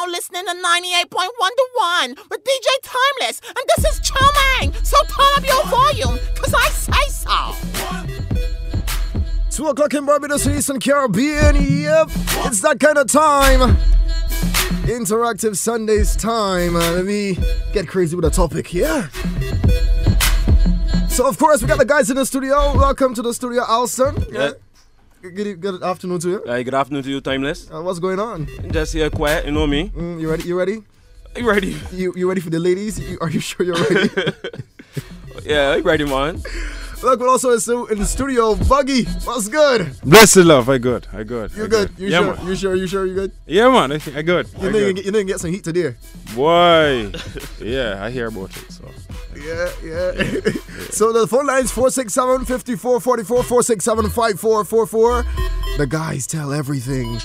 now listening to 98.1 to 1 with DJ Timeless, and this is Charming. So turn up your volume, cause I say so. 2 o'clock in Barbados, Eastern Caribbean. Yep, it's that kind of time. Interactive Sundays time. Let me get crazy with a topic here. So, of course, we got the guys in the studio. Welcome to the studio, Alston. Yeah. Good afternoon to you. Good afternoon to you, Timeless. What's going on? Just here quiet, you know me. You ready? You ready? You ready? You ready for the ladies? Are you sure you're ready? Yeah, you ready, man. Look, we're also in the studio. Buggy, what's good? Blessed love, I good. You're good. You yeah, sure? Man. You sure? You good? Yeah, man, I good. You didn't get some heat today. Boy, yeah, I hear about it. So. Yeah. So the phone line's 467-5444, 467-5444. The guys tell everything.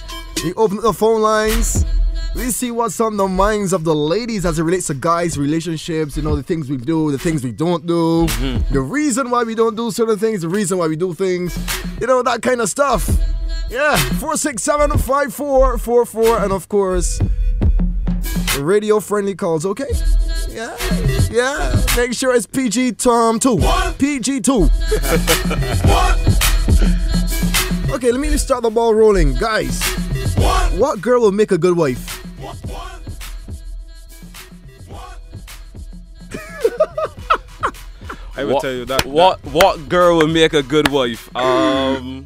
We open up the phone lines. We see what's on the minds of the ladies as it relates to guys' relationships, you know, the things we do, the things we don't do, the reason why we don't do certain things, the reason why we do things, you know, that kind of stuff. Yeah, 467-5444, and of course, radio-friendly calls, okay? Yeah. Make sure it's PG Tom 2. PG2. Okay, let me just start the ball rolling. Guys, what girl will make a good wife? I will tell you that. What girl will make a good wife? The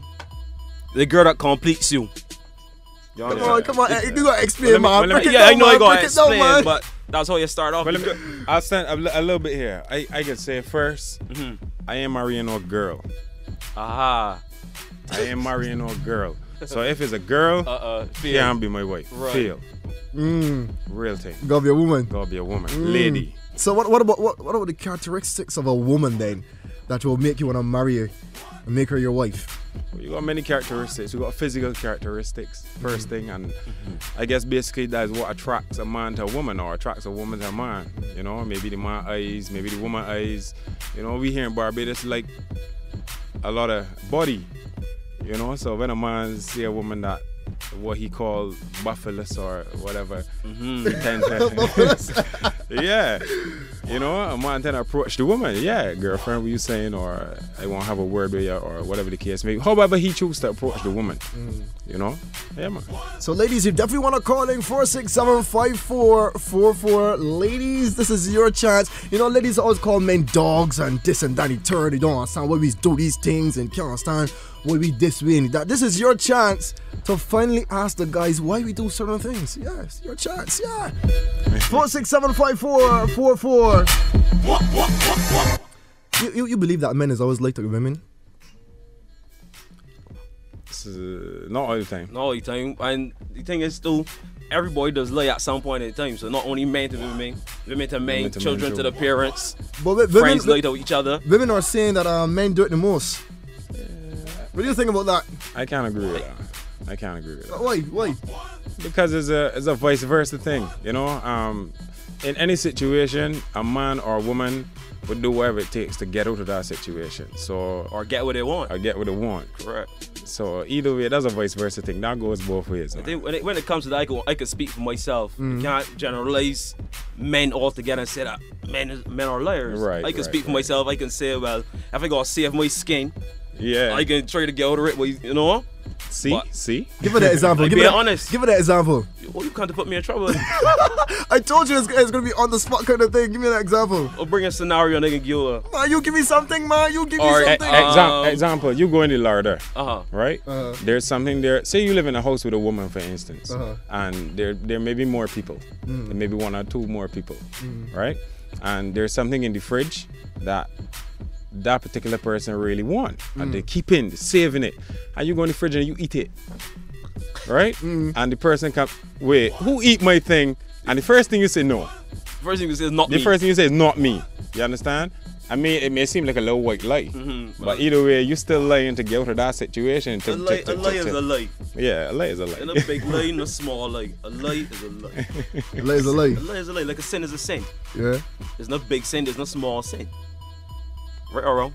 girl that completes you. Come on. You gotta explain, man. I know I gotta explain, but that's how you start off. Well, I'll stand a little bit here. I can say first, I ain't marrying no girl. Aha. I ain't marrying no girl. So if it's a girl, she can't be my wife. Right. Feel. Real thing. Gotta be a woman. Gotta be a woman. Lady. So what about the characteristics of a woman then that will make you wanna marry her and make her your wife? Well, you got many characteristics. You got physical characteristics, first thing, and I guess basically that is what attracts a man to a woman or attracts a woman to a man. You know, maybe the man eyes, maybe the woman eyes. You know, we here in Barbados like a lot of body. You know, so when a man see a woman that what he called buffalus or whatever, he tend to, yeah, you know, a man tend to approach the woman, yeah, girlfriend, what you saying, or I won't have a word with you, or whatever the case may be. However he chooses to approach the woman, you know, yeah, man. So ladies, you definitely want to call in 467-5444. Ladies, this is your chance. You know, ladies always call men dogs and this and that, third. They don't understand why we do these things and can't understand why we this way and that. This is your chance to finally ask the guys why we do certain things. Yes, your chance, yeah. 467-5444. You believe that men is always like to women? Not all the time. Not all the time. And the thing is, too, everybody does lie at some point in time. So not only men to women, women to men, children to the parents, friends lie to each other. Women are saying that men do it the most. What do you think about that? I can't agree with that. Why? Because it's a vice versa thing, you know. In any situation, a man or a woman would do whatever it takes to get out of that situation. So or get what they want. Correct. So either way, that's a vice versa thing. That goes both ways. I think when it comes to that, I can speak for myself. You can't generalize men altogether and say that men are liars. Right. I can speak for myself. I can say, well, if I gotta save my skin, yeah, I can try to get out of it. You know. See. Give her that example. Be honest. Give her that example. Well, you can't put me in trouble. I told you it's gonna be on the spot kind of thing. Give me that example. Or bring a scenario and they can give you. Man, you give me something, man. You give me something. Example. You go in the larder, right? There's something there. Say you live in a house with a woman, for instance, and there may be more people. There may be 1 or 2 more people, right? And there's something in the fridge that particular person really want, and they keep saving it, and you go in the fridge and you eat it, right? And the person comes, wait, who eat my thing? And the first thing you say, no. First thing you say is not me. The first thing you say is not me. You understand? I mean, it may seem like a little white lie, but either way, you still lying to get out of that situation. A lie is a lie. Yeah, a lie is a lie. And a big lie, and a small lie. A lie is a lie. A lie is a lie. A lie is a lie. Like a sin is a sin. Yeah. There's no big sin. There's no small sin. Right or wrong?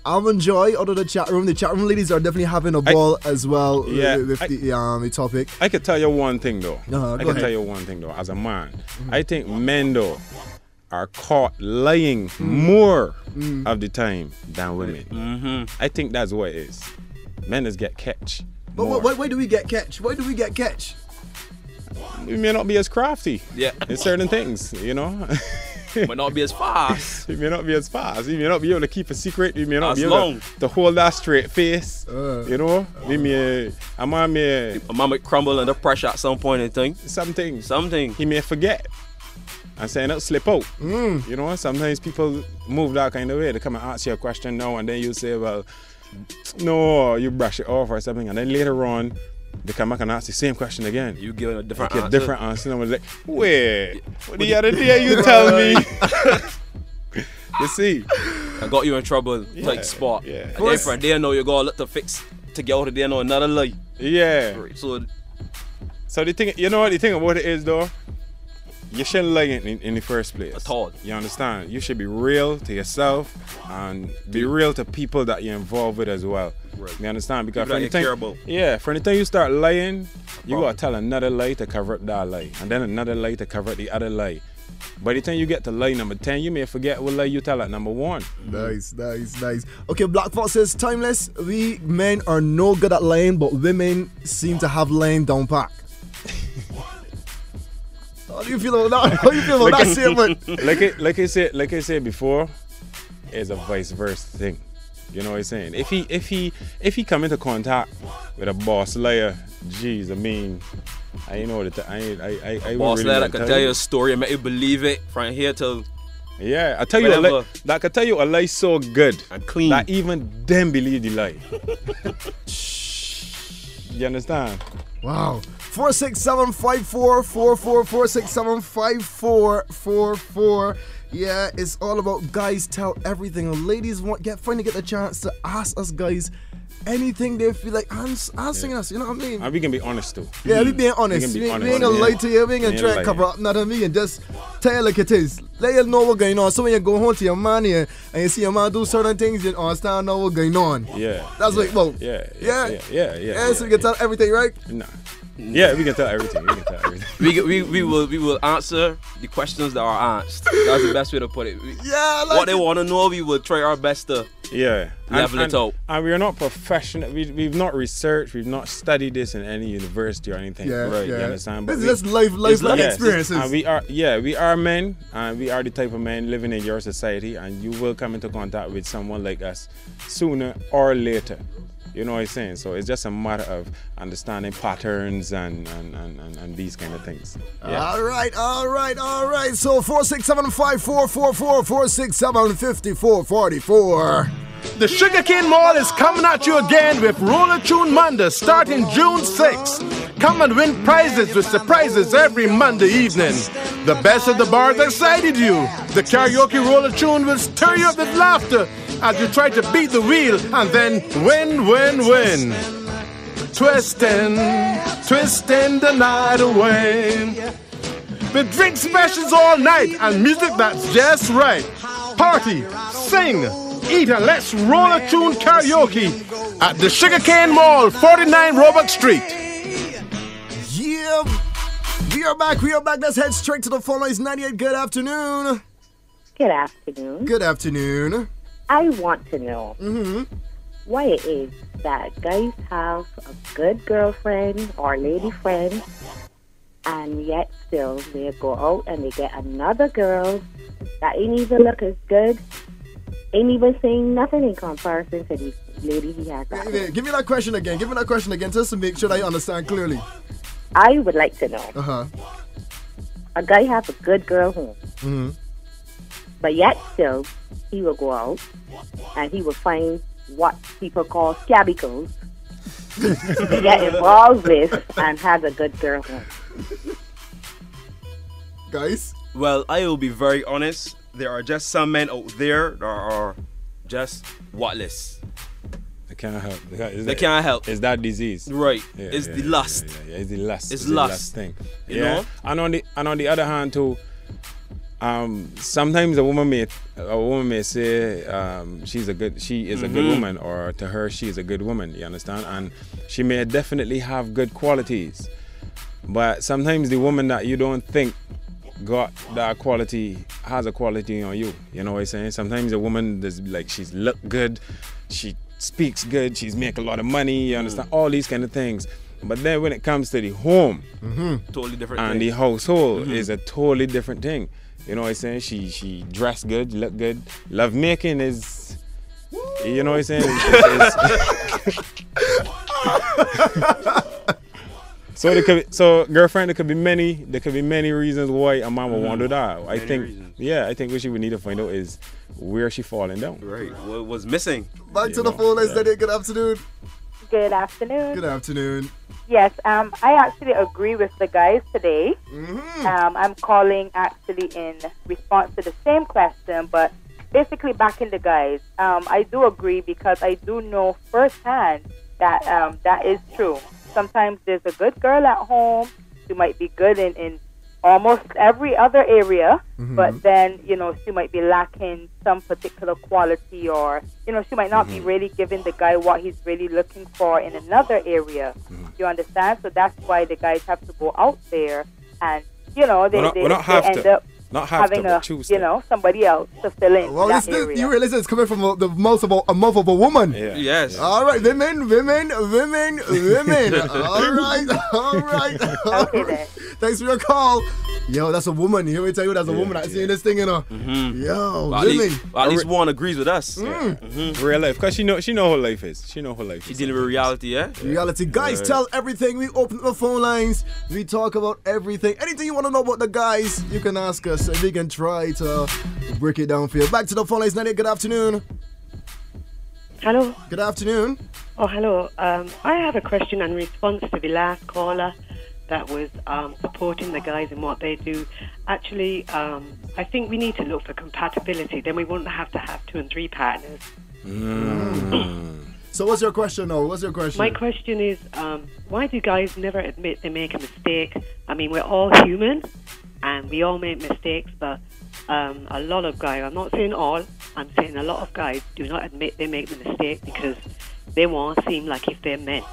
I've enjoyed out of the chat room. The chat room ladies are definitely having a ball as well with the topic. I could tell you one thing though. I can tell you one thing though. As a man, I think men though are caught lying more of the time than women. I think that's what it is. Men just get catch. But why do we get catch? Why do we get catch? We may not be as crafty in certain things, you know. Might not be as fast. We may not be as fast. We may not be able to keep a secret. We may not be able to hold that straight face. You know, a man might crumble under pressure at some point in time. Something. He may forget and say not slip out. You know, sometimes people move that kind of way. They come and ask you a question now, and then you say, well, no, you brush it off or something, and then later on they come back and ask the same question again. You give a different answer. A different answer. And I was like, wait, what the other day you tell me? You see? I got you in trouble, like spot. Yeah. Different. They know you got a lot to fix to get out of there, know another lie. Yeah. So the thing, you know what the thing about it is though? You shouldn't lie in the first place. At all. You understand? You should be real to yourself and be real to people that you're involved with as well. Right. You understand? Because for the time you start lying, you gotta tell another lie to cover up that lie, and then another lie to cover up the other lie. By the time you get to lie number 10, you may forget what lie you tell at number 1. Nice. Okay, Black Fox says, timeless. We men are no good at lying, but women seem to have lying down pat. How do you feel about that? How do you feel about that statement? Like I said before, it's a vice versa thing. You know what I'm saying? If he come into contact with a boss liar, geez, I mean, I know that I boss really liar that can tell you a story and make you believe it from here till I tell you a lie, that can tell you a lie so good and clean that even them believe the lie. You understand? Wow. 467-5444, 467-5444. Yeah, it's all about guys tell everything. And ladies finally get the chance to ask us guys anything they feel like asking us, you know what I mean? And we can be honest too. Yeah, we being honest. We ain't gonna lie to you, we ain't gonna try to cover up nothing. We can just tell you like it is. Let you know what's going on. So when you go home to your man here and you see your man do certain things, you understand now what's going on. Yeah. That's like, well, yeah. So we can tell everything, right? Nah. Yeah, we can tell everything. we will answer the questions that are asked. That's the best way to put it. What they want to know, we will try our best to level it out. And we are not professional. We've not researched. We've not studied this in any university or anything. Right. You understand? But this is life experiences. And we are men, and we are the type of men living in your society, and you will come into contact with someone like us sooner or later. You know what I'm saying? So it's just a matter of understanding patterns and these kind of things. Yeah. All right. So 467-5444, 467-5444. The Sugarcane Mall is coming at you again with Roller Tune Monday starting June 6th. Come and win prizes with surprises every Monday evening. The best of the bars excited you. The karaoke Roller Tune will stir you up with laughter as you try to beat the wheel and then win. Twisting the night away. With drink specials all night and music that's just right. Party, sing, eat, and let's roll a tune karaoke at the Sugarcane Mall, 49 Roebuck Street. Yeah, we are back. Let's head straight to the phone lines. 98, good afternoon. Good afternoon. Good afternoon. I want to know why it is that guys have a good girlfriend or lady friend, and yet still they go out and they get another girl that ain't even look as good, ain't even saying nothing in comparison to the lady he has. Give me that question again. Just to make sure I understand clearly. I would like to know. A guy has a good girl home, but yet still he will go out and he will find what people call scabbicles to get involved with and has a good girl home. Guys? Well, I will be very honest. There are just some men out there that are just whatless. They can't help. They can't help. It's that disease. Right. It's the lust. Yeah, it's the lust. It's lust thing. You know? And on the other hand too, Sometimes a woman may say she is a good woman, or to her she is a good woman. You understand? And she may definitely have good qualities, but sometimes the woman that you don't think got that quality has a quality on you. You know what I'm saying? Sometimes a woman is like, she's look good, she speaks good, she's make a lot of money. You understand? All these kind of things. But then when it comes to the home, totally different and thing. the household is a totally different thing. You know what I'm saying? She dress good, look good. Love making is, you know what I'm saying? So girlfriend, there could be many reasons why a man would want to do that. I think what she would need to find out is where she falling down. Right. What was missing? Back to the phone lines, Nadia. Good afternoon. Good afternoon. Good afternoon. Yes, I actually agree with the guys today. I'm calling actually in response to the same question, but basically backing the guys. I do agree because I do know firsthand that that is true. Sometimes there's a good girl at home who might be good in almost every other area, but then, you know, she might be lacking some particular quality, or, you know, she might not be really giving the guy what he's really looking for in another area. You understand? So that's why the guys have to go out there and, you know, they end up having somebody else to fill in that area. You realize it's coming from the mouth of a woman. Yeah. Yes. All right, women. All right. Okay, then. Thanks for your call. Yo, that's a woman. Here we tell you, that's a woman that's seeing this thing, you know. Yo, women. At least one agrees with us. Real life, because she know her life is. She dealing with reality, yeah? Reality. Guys, tell everything. We open the phone lines. We talk about everything. Anything you want to know about the guys, you can ask us, and we can try to break it down for you. Back to the phone lines, Nadia. Good afternoon. Hello. Good afternoon. Oh, hello. I have a question in response to the last caller that was supporting the guys in what they do. Actually, I think we need to look for compatibility. Then we wouldn't have to have 2 and 3 partners. So what's your question now? What's your question? My question is, why do guys never admit they make a mistake? I mean, we're all human and we all make mistakes, but a lot of guys, I'm not saying all, I'm saying a lot of guys do not admit they make the mistake because they won't seem like if they're men.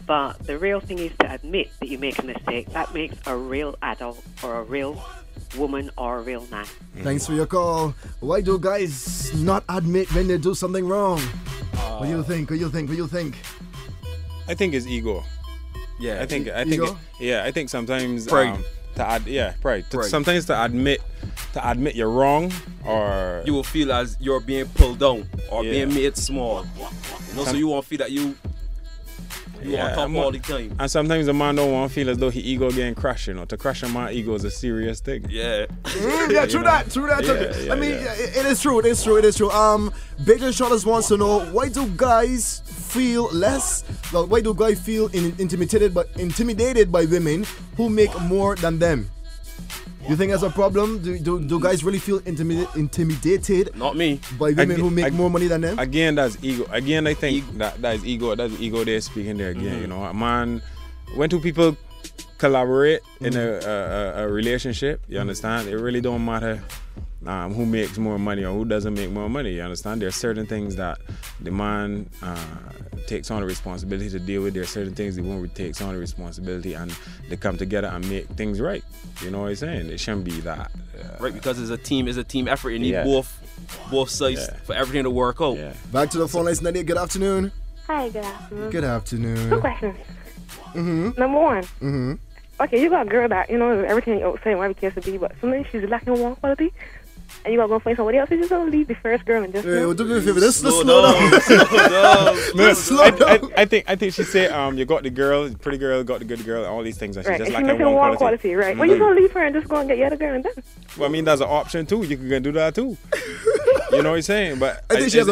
But the real thing is to admit that you make a mistake. That makes a real adult or a real woman or a real man. Thanks for your call. Why do guys not admit when they do something wrong? What do you think? I think it's ego. Yeah. I think ego? I think sometimes pride. Pride. Sometimes to admit you're wrong, or you will feel as you're being pulled down or being made small. You know, so you won't feel that you on top all the time. And sometimes a man don't want to feel as though his ego getting crushed. You know, to crush a man's ego is a serious thing. Yeah. True that. It is true. Bacon Charlotte wants to know, why do guys feel intimidated by women who make more than them? You think that's a problem? Do guys really feel intimidated? Not me. By women who make more money than them? Again, that's ego. Again, I think that is ego. That's ego they're speaking there again. You know, a man, when two people collaborate in a relationship, you understand, it really don't matter who makes more money or who doesn't make more money. You understand? There are certain things that the man takes on the responsibility to deal with. There are certain things the woman takes on the responsibility, and they come together and make things right. You know what I'm saying? It shouldn't be that. Right, because it's a team effort. You need both sides for everything to work out. Yeah. Back to the phone lines, Nadia. Good afternoon. Hi, good afternoon. Good afternoon. 2 questions. Number one. Okay, you got a girl that, you know, everything you're saying, whatever it can be, but sometimes she's lacking one quality, and you gotta go find somebody else. You just don't leave the first girl and just. Hey, do me a favor. Let's slow down. Slow down. I think she said, you got the girl, pretty girl, got the good girl, and all these things, and she's just she's lacking missing one quality, right? Well, you gonna leave her and just go and get the other girl and then. Well, I mean, that's an option too. You can do that too. You know what I'm saying? But I think you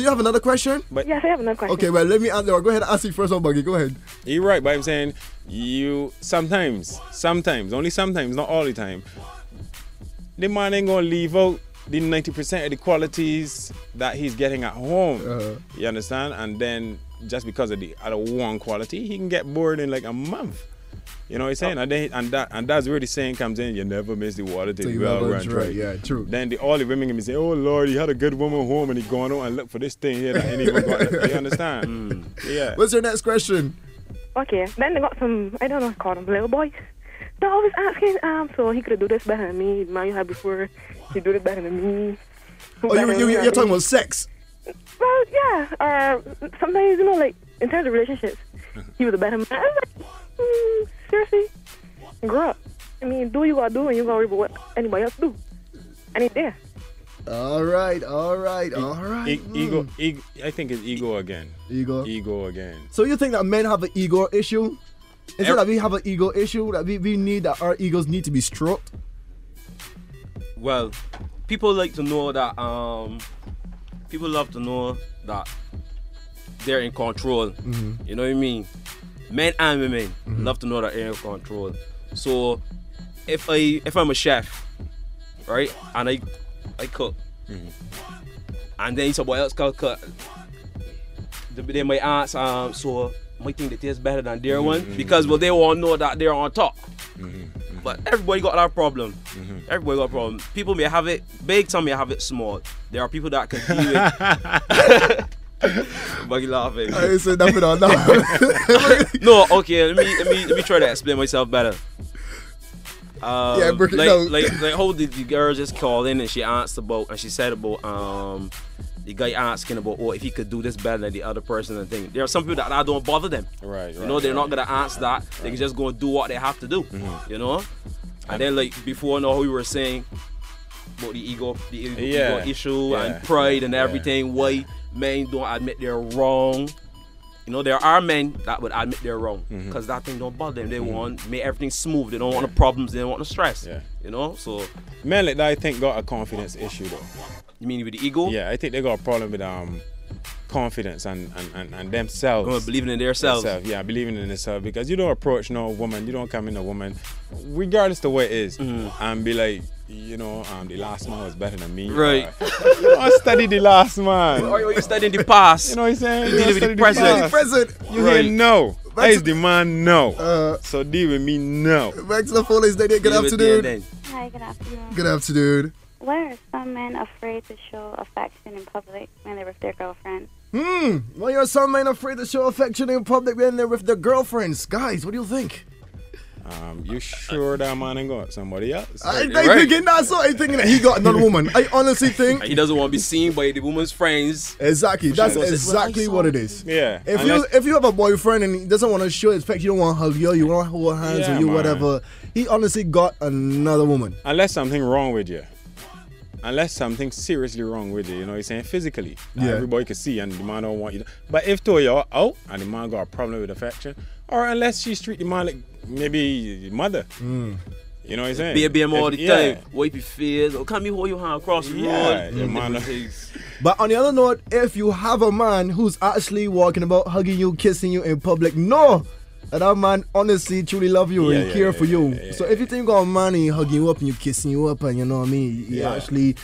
have another question? Yes, I have another question. Okay, well, let me answer. Go ahead and ask you first one, Buggy. Go ahead. You're right, but I'm saying you sometimes, only sometimes, not all the time, the man ain't gonna leave out the 90% of the qualities that he's getting at home. You understand? And then just because of the other one quality, he can get bored in like a month. You know what I'm saying? And that's where the saying comes in, you never miss the water till you well run dry. Yeah, true. Then all the women can be saying, oh Lord, he had a good woman home and he gone out and look for this thing here that ain't even got it. You understand? Yeah. What's your next question? Okay, then they got some, I don't know what to call them, little boys. They're always asking, so he could do this better than me. The man you had before, he do this better than me. Oh, you're talking about sex? Well, yeah. Sometimes, like, in terms of relationships, he was a better man. I was like, seriously? Grow up. I mean, do what you gotta do and you gotta reap what anybody else do. I ain't there. All right. Ego, I think it's ego again. Ego again. So you think that men have an ego issue? Is it that we have an ego issue, that we need, that our egos need to be stroked? Well, people like to know that, people love to know that they're in control. You know what I mean? Men and women love to know that they're in control. So if I'm a chef, right, and I cook, and then somebody else can cook, they might ask, so might think that tastes better than their one, because well, they won't know that they're on top. But everybody got that problem. Everybody got a problem. People may have it big, some may have it small. There are people that can deal with. Buggy laughing. I ain't said nothing on that. No, okay. Let me try to explain myself better. Break it down. Like how the girl just called in and she asked about, and she said about the guy asking about, if he could do this better than the other person and thing. There are some people that don't bother them. Right. You know, they're not gonna answer that. They can just go and do what they have to do. You know. And then like before, how we were saying about the ego issue and pride and everything. Why men don't admit they're wrong. You know, there are men that would admit they're wrong because that thing don't bother them. They want make everything smooth. They don't want the problems. They don't want the stress. You know, so men like that, I think, got a confidence issue though. You mean with the ego? Yeah, I think they got a problem with confidence and themselves. Believing in themselves. Yeah, believing in themselves, because you don't approach no woman, you don't come in a woman, regardless the way it is, and be like, you know, the last man was better than me. Right. You know, I studied the last man. Or you studying the past. You know what I'm saying? You deal with the present. You hear no. I is the man no. So deal with me no. Back to the phone list. Good afternoon. Hi, good afternoon. Good afternoon. Why are some men afraid to show affection in public when they're with their girlfriend? Why are some men afraid to show affection in public when they're with their girlfriends? Guys, what do you think? You sure that man ain't got somebody else? I thinking that's what I thinking, that he got another woman. I honestly think he doesn't want to be seen by the woman's friends. Exactly, that's exactly what it is. Yeah. If you have a boyfriend and he doesn't want to show his affection, you don't want to hug you want to hold hands with you, whatever. He honestly got another woman. Unless something wrong with you. Unless something seriously wrong with you, you know what I'm saying, physically. Everybody can see and the man don't want you. But if you're out and the man got a problem with affection, or unless she treat the man like maybe mother. You know what I'm saying? Be him all the time. Wipe your face. Or come here, hold your hand across the road. But on the other note, if you have a man who's actually walking about hugging you, kissing you in public, know that man honestly truly love you and care for you. So if you think you got a man and he hugging you up and you kissing you up and you know what I mean, he actually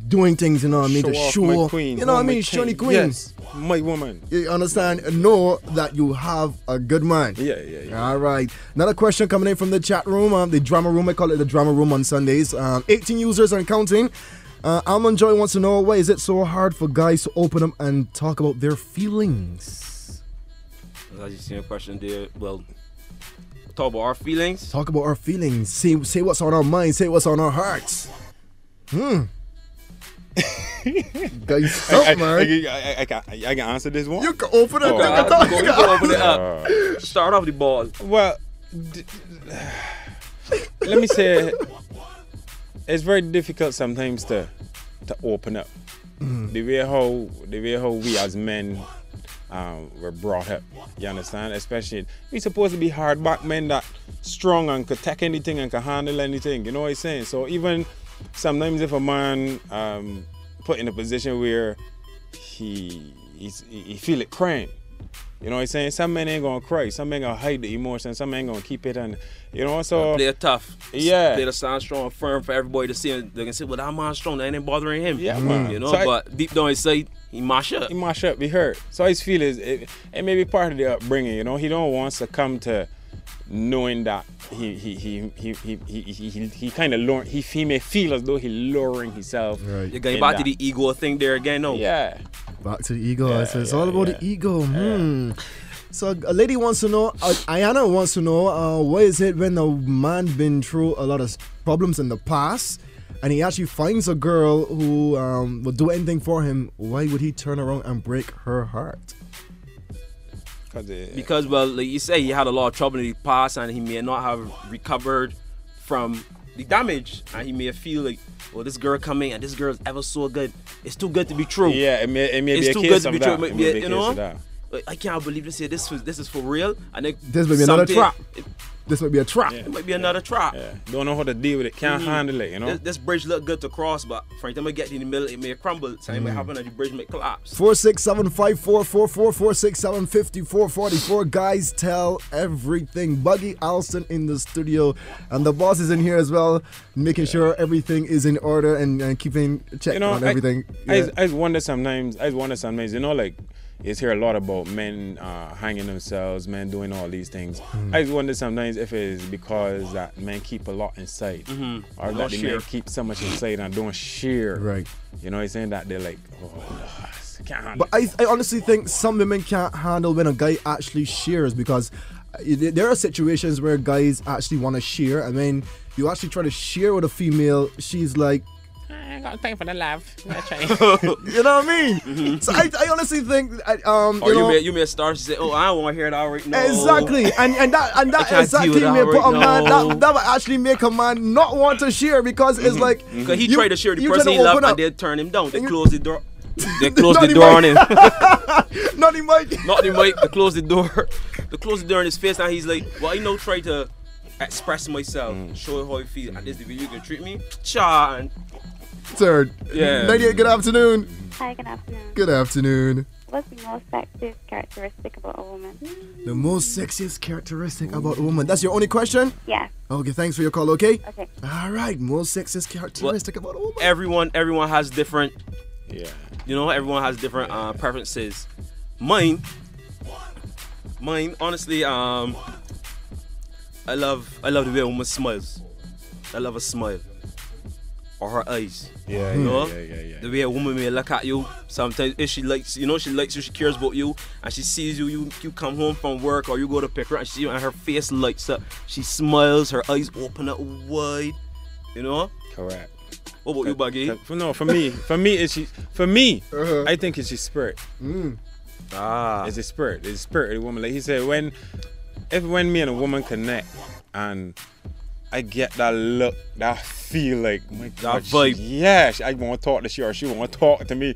doing things, you know what I mean, to show, queen, you know what I mean, show the queen. Yes, my woman. You understand? Know that you have a good man. Yeah. All right. Another question coming in from the chat room, the drama room. I call it the drama room on Sundays. 18 users and counting. Almond Joy wants to know, why is it so hard for guys to open up and talk about their feelings? As you see a question there, well, talk about our feelings. Talk about our feelings. Say what's on our minds. Say what's on our hearts. Guys, stop, man. I can answer this one. You can open it. You can open it up. Start off the ball. Well, let me say, it's very difficult sometimes to open up. The way how we as men were brought up, you understand? Especially, we supposed to be hard-back men that strong and could take anything and could handle anything, you know what I'm saying? So even sometimes if a man put in a position where he feel it crying, you know what I'm saying? Some men ain't gonna cry, some men gonna hide the emotion, some men gonna keep it, and you know, so play it tough. Yeah. Play the sound strong and firm for everybody to see, and they can say, well, that man's strong, that ain't bothering him. Yeah, man. You know, So but deep down inside, he mash up. He mash up, he hurt. So his feel is, it may be part of the upbringing, you know. He don't want to come to knowing that he kind of learn, he may feel as though he's lowering himself. Right. You're going back to the ego thing there again, no? Yeah. Back to the ego. Yeah, So it's all about the ego. So a lady wants to know, Ayana wants to know, what is it when a man been through a lot of problems in the past and he actually finds a girl who would do anything for him, why would he turn around and break her heart? Because, well, like you say, he had a lot of trouble in the past and he may not have recovered from the damage, and he may feel like, well, this girl coming and this girl's ever so good. It's too good to be true. Yeah, it may it's be a too case good to of be that. true. It may be a You case know, of that. like, I can't believe this is for real. And then This might be another something- trap. This might be a trap. It might be another trap. Yeah. Don't know how to deal with it. Can't handle it, you know. This bridge look good to cross, but for the time I get in the middle, it may crumble. Something may happen and the bridge may collapse. 467-5444, 467-5444. Guys, tell everything. Buggy Alston in the studio, and the boss is in here as well, making sure everything is in order and keeping check on everything. I wonder sometimes, you know, like, you hear a lot about men hanging themselves, men doing all these things. I just wonder sometimes if it's because that men keep a lot inside, or that the men keep so much inside and don't share. Right. You know what I'm saying? That they're like, can't handle. But I honestly think some women can't handle when a guy actually shares, because there are situations where guys actually want to share, and when you actually try to share with a female, she's like, I ain't got time for the love. you know what I mean? So I honestly think, you may start to say, oh, I don't want to hear that right now. Exactly, and that exactly may put a man that will actually make a man not want to share, because it's like, because he tried to share the person he loved and they turn him down. They close the door. They close Not the door on him. Not the mic. Not the mic. They close the door. They close the door in his face, and he's like, well, I try to express myself, show how I feel, and this is the way you can treat me. Cha. And third. Yeah. 98, good afternoon. Hi, good afternoon. Good afternoon. What's the most sexiest characteristic about a woman? The most sexiest characteristic about a woman. That's your only question? Yeah. Okay, thanks for your call, okay? Okay. All right, most sexiest characteristic about a woman. Everyone has different. Yeah. You know, everyone has different preferences. Mine, honestly, I love the way a woman smiles. I love a smile. Or her eyes. Yeah, you know? yeah. The way a woman may look at you. Sometimes if she likes you, she cares about you, and she sees you come home from work or you go to pick her and she see you and her face lights up. She smiles, her eyes open up wide. You know? Correct. What about you, Buggy? No, for me, I think it's his spirit. It's his spirit. It's the spirit of the woman. Like he said, when me and a woman connect and I get that look, that feel like, oh my God, that vibe. I want to talk to she or she want to talk to me.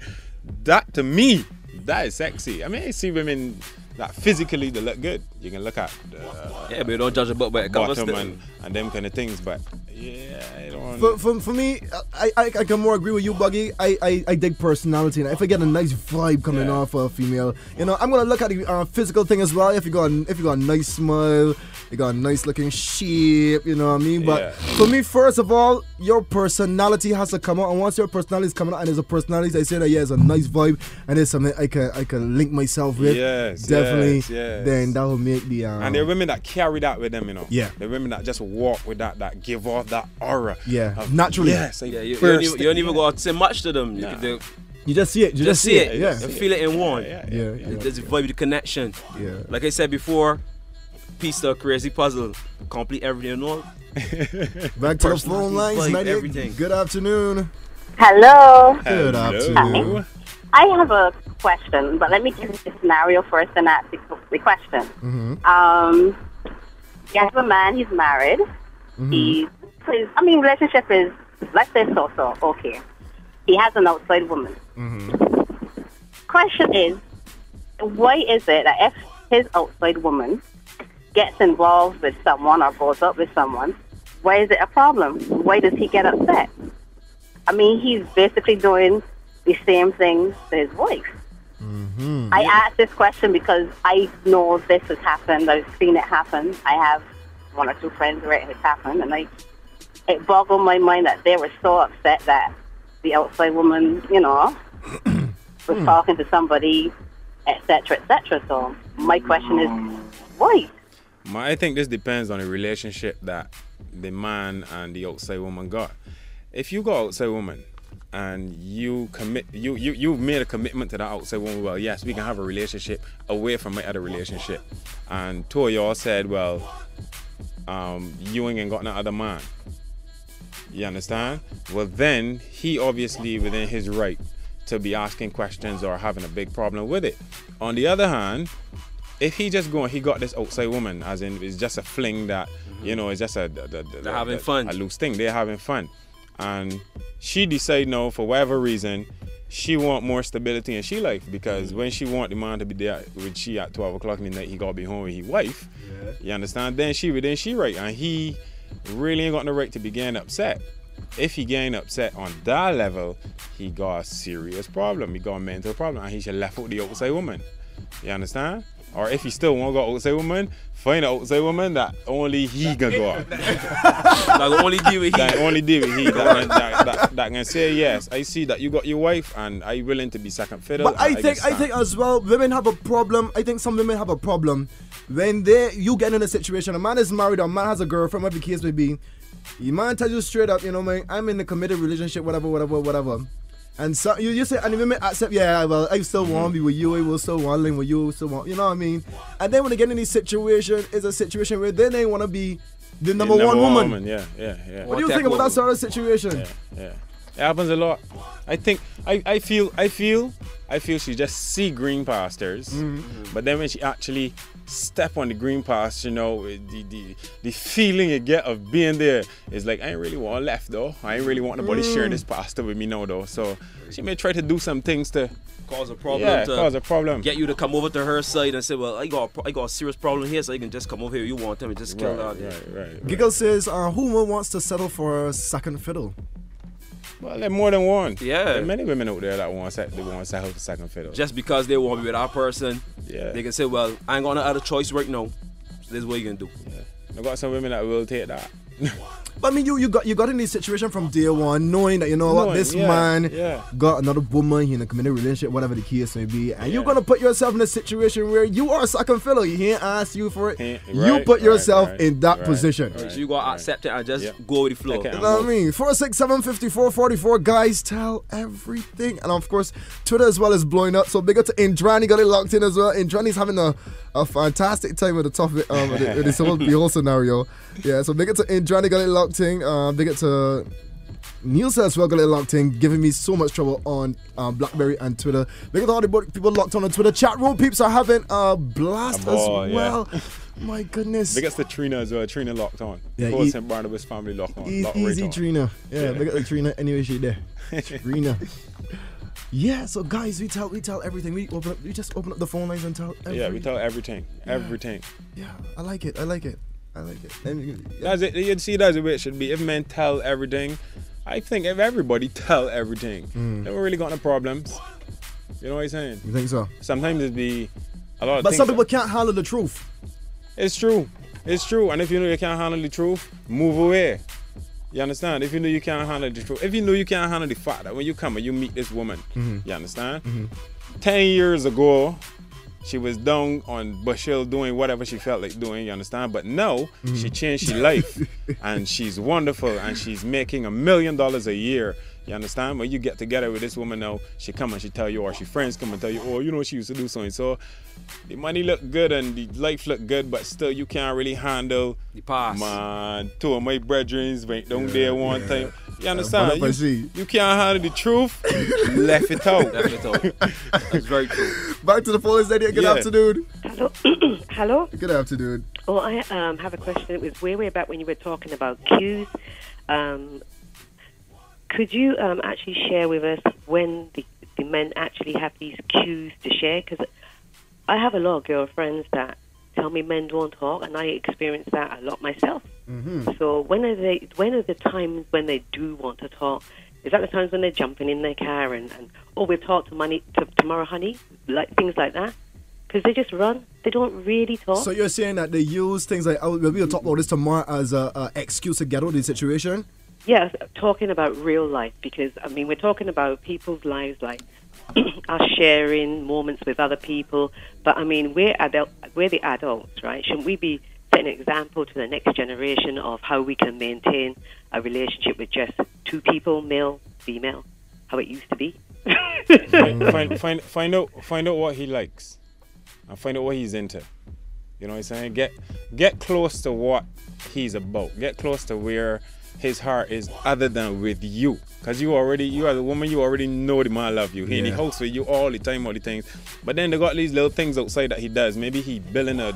That, to me, that is sexy. I mean, I see women that physically they look good. You can look at but you don't judge a book by the bottom and them kind of things. But yeah, I don't. For me, I can more agree with you, Buggy. I dig personality, and if I get a nice vibe coming off a female, I'm gonna look at the physical thing as well. If you got a nice smile, you got a nice looking shape, you know what I mean. But for me, first of all, your personality has to come out, and once your personality is coming out, and there's a personality, I say that it's a nice vibe, and it's something I can link myself with. Definitely. Then that will make the. And there are women that carry that with them, Yeah. There are women that just walk with that give off that aura. Yeah. Naturally. Yes. You don't even go out to say much to them. Yeah. You just see it. You just see it. Yeah. You feel it in one. Yeah. There's a vibe, the connection. Yeah. Like I said before, piece of crazy puzzle, complete everything. Back to the phone lines. Vibe, everything. Good afternoon. Hello. Good afternoon. I have a question, but let me give you the scenario first and ask the question. You have a man, he's married. Relationship is, let's say so, okay. He has an outside woman. Question is, why is it that if his outside woman gets involved with someone or goes out with someone, why is it a problem? Why does he get upset? I mean, he's basically doing the same thing to his wife. I asked this question because I know this has happened. I've seen it happen. I have one or two friends where it has happened, and it boggled my mind that they were so upset that the outside woman, was talking to somebody, etc., etc. So my question is, why? I think this depends on the relationship that the man and the outside woman got. If you got outside woman and you made a commitment to that outside woman, well, yes, we can have a relationship away from my other relationship. And two of y'all said, well, you ain't got no other man. You understand? Well, then he obviously within his right to be asking questions or having a big problem with it. On the other hand, if he just he got this outside woman, as in it's just a fling that, you know, it's just they're having fun. A loose thing. They're having fun. And she decide no, for whatever reason, she want more stability in she life, because when she want the man to be there with she at 12 o'clock in the night, he got to be home with his wife. Yeah. You understand? Then she right, and he really ain't got no right to be getting upset. If he getting upset on that level, he got a serious problem. He got a mental problem, and he should left out the outside woman. You understand? Or if he still want to go outside woman, find an outside woman that only he can go out. That only deal with he. That only deal with he. That can say, yes, I see that you got your wife and I willing to be second fiddle. But I think as well, women have a problem. I think some women have a problem when you get in a situation, a man is married or a man has a girlfriend, whatever the case may be. Your man tells you straight up, you know, man, I'm in a committed relationship, whatever. And so you say, and the women accept, yeah, well, I still want to be with you, I will still want to live with you, still want, you know what I mean? And then when they get in this situation, it's a situation where then they want to be the number one woman. Yeah. What do you think about that sort of situation? Yeah. It happens a lot. I think, I feel she just see green pastures, but then when she actually step on the green pasture, you know, the feeling you get of being there is like, I ain't really want left though. I ain't really want nobody share this pasture with me now though. So she may try to do some things to cause a problem. Yeah, cause a problem. Get you to come over to her side and say, well, I got a serious problem here, so you can just come over here. You want them and just kill out. Right. Giggle says, who wants to settle for a second fiddle? Well, there are more than one. Yeah. There are many women out there that want to settle for second fiddle. Just because they want to be with that person, they can say, well, I ain't got no other choice right now. So this is what you can do. Yeah. I got some women that will take that. But I mean, you got in this situation from day one, knowing that, you know what, this man got another woman, he in a committed relationship, whatever the case may be, and you're gonna put yourself in a situation where you are a second fiddle. He ain't ask you for it. You put yourself in that position. So you gotta accept it and just go with the flow. You know what I mean? 467-5444. Guys, tell everything. And of course, Twitter as well is blowing up. So big up to Indrani, got it locked in as well. Indrani's having a fantastic time with the topic, with this whole scenario. Yeah, so big up to Indrani, got it locked in. Big up to Nielsen as well, got it locked in, giving me so much trouble on BlackBerry and Twitter. Big up to all the people locked on Twitter. Chat room peeps are having a blast as well. Yeah. My goodness. Big up to Trina as well. Trina locked on. Yeah, St. Barnabas family locked on. Easy right Trina. On. Yeah, big up to Trina. Anyway, she there. Trina. Yeah, so guys, we tell everything. We just open up the phone lines and tell everything. Yeah, we tell everything. Everything. Yeah, I like it. That's it. You see, that's the way it should be. If men tell everything, I think if everybody tell everything, then we really got no problems. You know what I'm saying? You think so? Sometimes it be a lot of But things. some people can't handle the truth. It's true. And if you know you can't handle the truth, move away. You understand? If you know you can't handle the truth, if you know you can't handle the fact that when you come and you meet this woman, you understand? 10 years ago, she was down on Bush Hill doing whatever she felt like doing, you understand? But now, she changed her life, and she's wonderful, and she's making $1 million a year. You understand? When you get together with this woman now, she come and she tell you, or she friends come and tell you, oh, you know, she used to do something. So the money look good and the life look good, but still you can't really handle the past. Man, two of my brethren went down there one time. You understand? You can't handle the truth. Left it out. That's very true. Back to the phone lines, Good afternoon. Hello. Hello. Good afternoon. Oh, I have a question. It was way back when you were talking about cues. Could you actually share with us when the men actually have these cues to share? Because I have a lot of girlfriends that tell me men don't talk, and I experience that a lot myself. So when are the times when they do want to talk? Is that the times when they're jumping in their car and we'll talk tomorrow, honey? Like things like that? Because they just run. They don't really talk. So you're saying that they use things like, we'll talk about this tomorrow as an excuse to get out of the situation? Yes, talking about real life, because, I mean, we're talking about people's lives, like us sharing moments with other people. But, I mean, we're the adults, right? Shouldn't we be set an example to the next generation of how we can maintain a relationship with just two people, male, female, how it used to be. Find out what he likes and find out what he's into. You know what I'm saying? Get close to what he's about. Get close to where his heart is other than with you. Because you are the woman, you already know the man love you. He in the house with you all the time, all the things. But then they got these little things outside that he does. Maybe he building a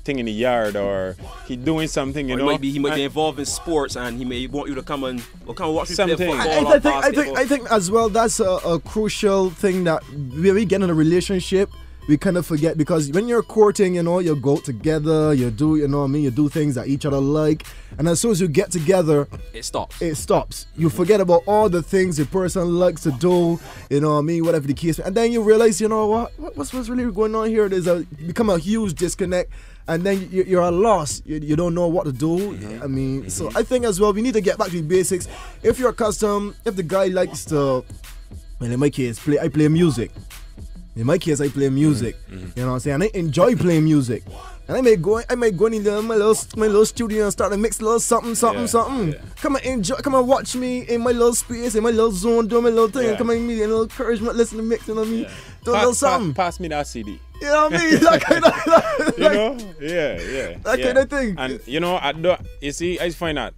thing in the yard, or he doing something, you know. He might be involved in sports, and he may want you to come and watch you play Something. football or basketball. I think as well that's a crucial thing that when we get in a relationship, we kind of forget, because when you're courting, you know, you go together, you do, you know what I mean, you do things that each other like, and as soon as you get together, it stops. You forget about all the things the person likes to do, you know what I mean, whatever the case, and then you realize, you know what's really going on here? Become a huge disconnect, and then you're at a loss. You don't know what to do. I mean, so I think as well we need to get back to the basics. If you're accustomed, if the guy likes to, well, in my case, I play music. In my case, I play music. You know what I'm saying? And I enjoy playing music. And I may go in my little studio and start to mix a little something. Come and watch me in my little space, in my little zone, doing my little thing, and come and give me a little encouragement, listen to mix, you know what I mean? Do a little something. Pass me that CD. You know what I mean? That kind of, you know? Yeah. That kind of thing. And you know, you see, I find that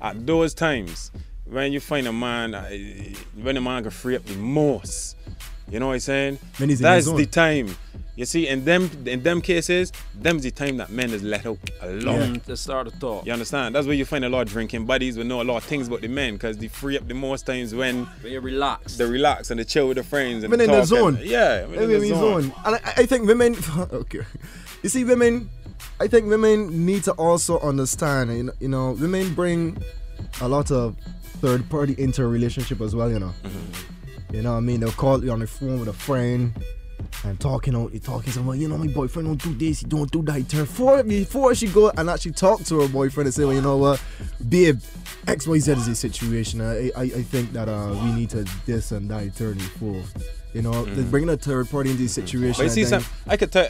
at those times when you find a man, when a man can free up the most. You know what I'm saying? That's the time. You see, in them cases, them's the time that men is let out a lot. To start to talk. You understand? That's where you find a lot of drinking buddies will know a lot of things about the men, because they free up the most times when you relax. They relax and they chill with their friends and when in the zone. Yeah, when in the zone. And I think women, okay. You see, I think women need to also understand, you know, women bring a lot of third party into a relationship as well, you know. You know what I mean? They'll call you on the phone with a friend and talking, saying, well, you know, my boyfriend don't do this, he don't do that. He turn before she go and actually talk to her boyfriend and say, well, you know what, babe, XYZ is the situation. I think that we need to this and that, third and fourth. You know, they're bringing a third party into the situation. But you see, I could tell,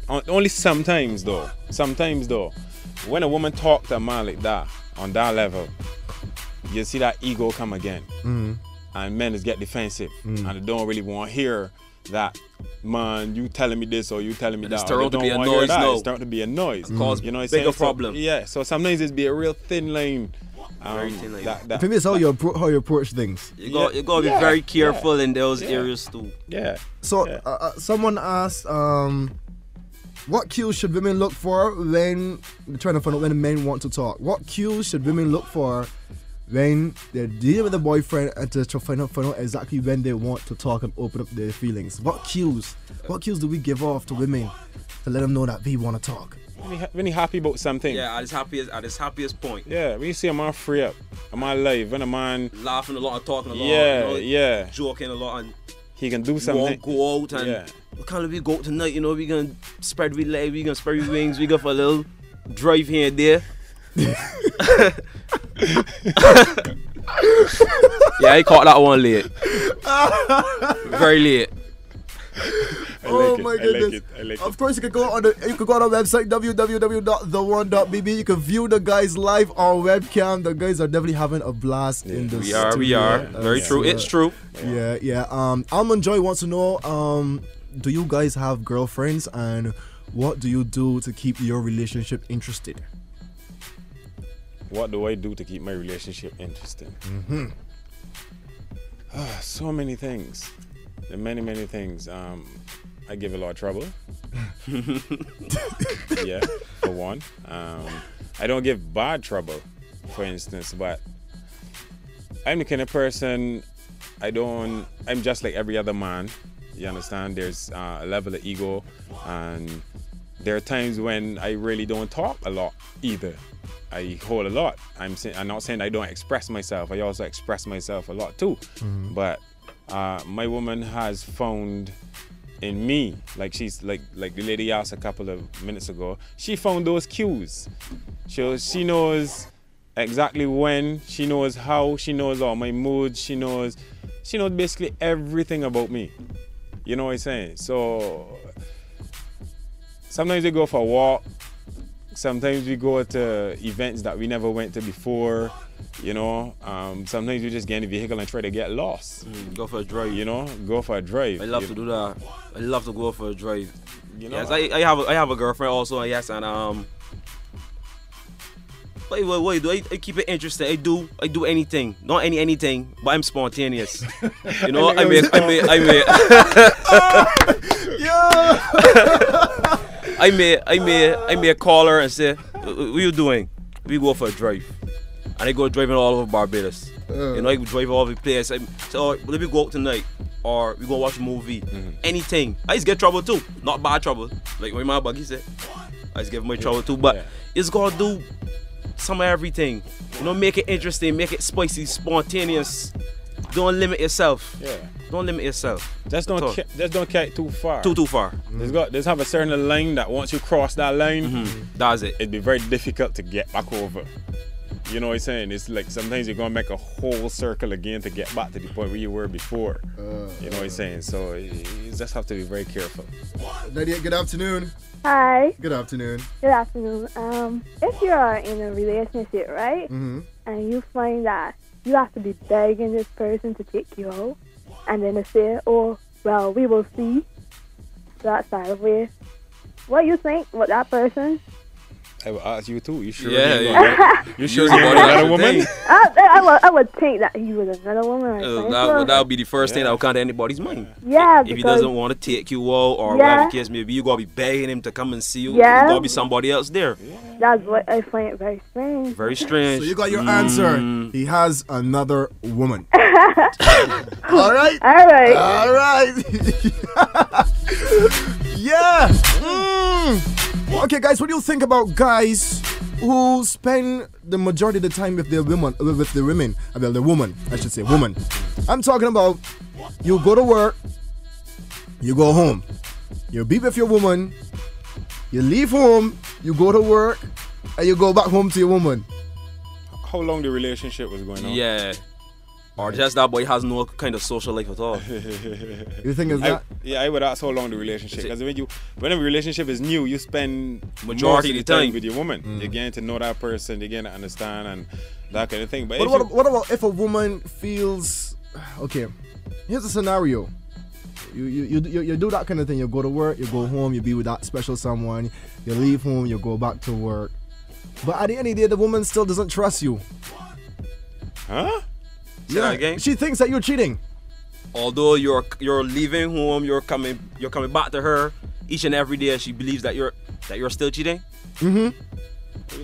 only sometimes though, when a woman talk to a man like that, on that level, you see that ego come again, and men just get defensive, and they don't really want to hear that, man, you telling me this or you telling me that. It's starting to be a noise. It's starting to be a noise. Cause you know what I'm bigger saying? problem. So sometimes it's be a real thin line. Very thin line. For me, it's how you approach things. You got to be very careful in those areas too. Yeah. So someone asked, what cues should women look for when they're trying to find out when men want to talk? What cues should women look for when they're dealing with a boyfriend and to find out exactly when they want to talk and open up their feelings? What cues do we give off to women to let them know that we want to talk? When you're happy about something. Yeah, at his happiest point. Yeah, when you see a man free up, a man live, when a man laughing a lot and talking a lot, joking a lot, and he can do something. Won't go out and what kind of we go out tonight? You know, we gonna spread we leg, we gonna spread we wings, we go for a little drive here and there. Yeah, I caught that one late. Very late. Oh my goodness! I like it. Of course, you can go on our website www.theone.bb. You can view the guys live on webcam. The guys are definitely having a blast in the studio. We are. Very true. It's true. Yeah. Almond Joy wants to know, do you guys have girlfriends, and what do you do to keep your relationship interested? What do I do to keep my relationship interesting? So many things. There are many things. I give a lot of trouble. Yeah, for one. I don't give bad trouble, for instance, but I'm the kind of person, I'm just like every other man. You understand? There's a level of ego, and there are times when I really don't talk a lot either. I hold a lot. I'm not saying I don't express myself. I also express myself a lot too. But my woman has found in me, like she's like the lady asked a couple of minutes ago, she found those cues. She knows exactly when, she knows how, she knows all my moods, she knows basically everything about me. You know what I'm saying? So Sometimes we go for a walk. Sometimes we go to events that we never went to before. You know, sometimes we just get in the vehicle and try to get lost. Go for a drive. You know, go for a drive. I love to do that. I love to go for a drive. You know, yes, I have a girlfriend also. Yes, and what you do? I keep it interesting. I do anything. Not anything, but I'm spontaneous. You know, I may call her and say, "What you doing?" We go for a drive, and I go driving all over Barbados. You know, I drive all over the place. So let me go out tonight, or we go watch a movie. Anything. I just get trouble too. Not bad trouble. Like when my buggy said, I just give my trouble too. But it's gotta do some of everything. You know, make it interesting, make it spicy, spontaneous. Don't limit yourself. Yeah. Don't limit yourself. Just don't carry it too far. Too far. There's have a certain line that once you cross that line, that's it. It'd be very difficult to get back over. You know what I'm saying? It's like sometimes you're gonna make a whole circle again to get back to the point where you were before. You know what I'm saying? So you just have to be very careful. Nadia, good afternoon. Hi. Good afternoon. Good afternoon. If you are in a relationship, right, and you find that you have to be begging this person to take you out, and then they say, "Oh, well, we will see," that side of it. What do you think about that person? I will ask you too. You sure? You sure you want another woman? I would think that he was another woman. That would be the first thing that would come to anybody's mind. Yeah. If he doesn't want to take you out or whatever the case may be, you gotta be begging him to come and see you. Yeah. There's gotta be somebody else there. That's what I find very strange. Very strange. So you got your answer. He has another woman. All right. All right. All right. Yeah. Okay, guys, what do you think about guys who spend the majority of the time with their women, the woman, I should say, woman. I'm talking about you go to work, you go home, you be with your woman, you leave home, you go to work, and you go back home to your woman. How long the relationship was going on? Yeah. Or just that boy has no kind of social life at all. You think it's that? Yeah, I would ask how long the relationship. Because when a relationship is new, you spend majority of the time with your woman. You're getting to know that person, you're getting to understand and that kind of thing. But what about if a woman feels, okay, here's a scenario. You do that kind of thing. You go to work, you go home, you be with that special someone, you leave home, you go back to work. But at the end of the day, the woman still doesn't trust you. Huh? Yeah, she thinks that you're cheating. Although you're leaving home, you're coming back to her each and every day. She believes that you're still cheating. We'll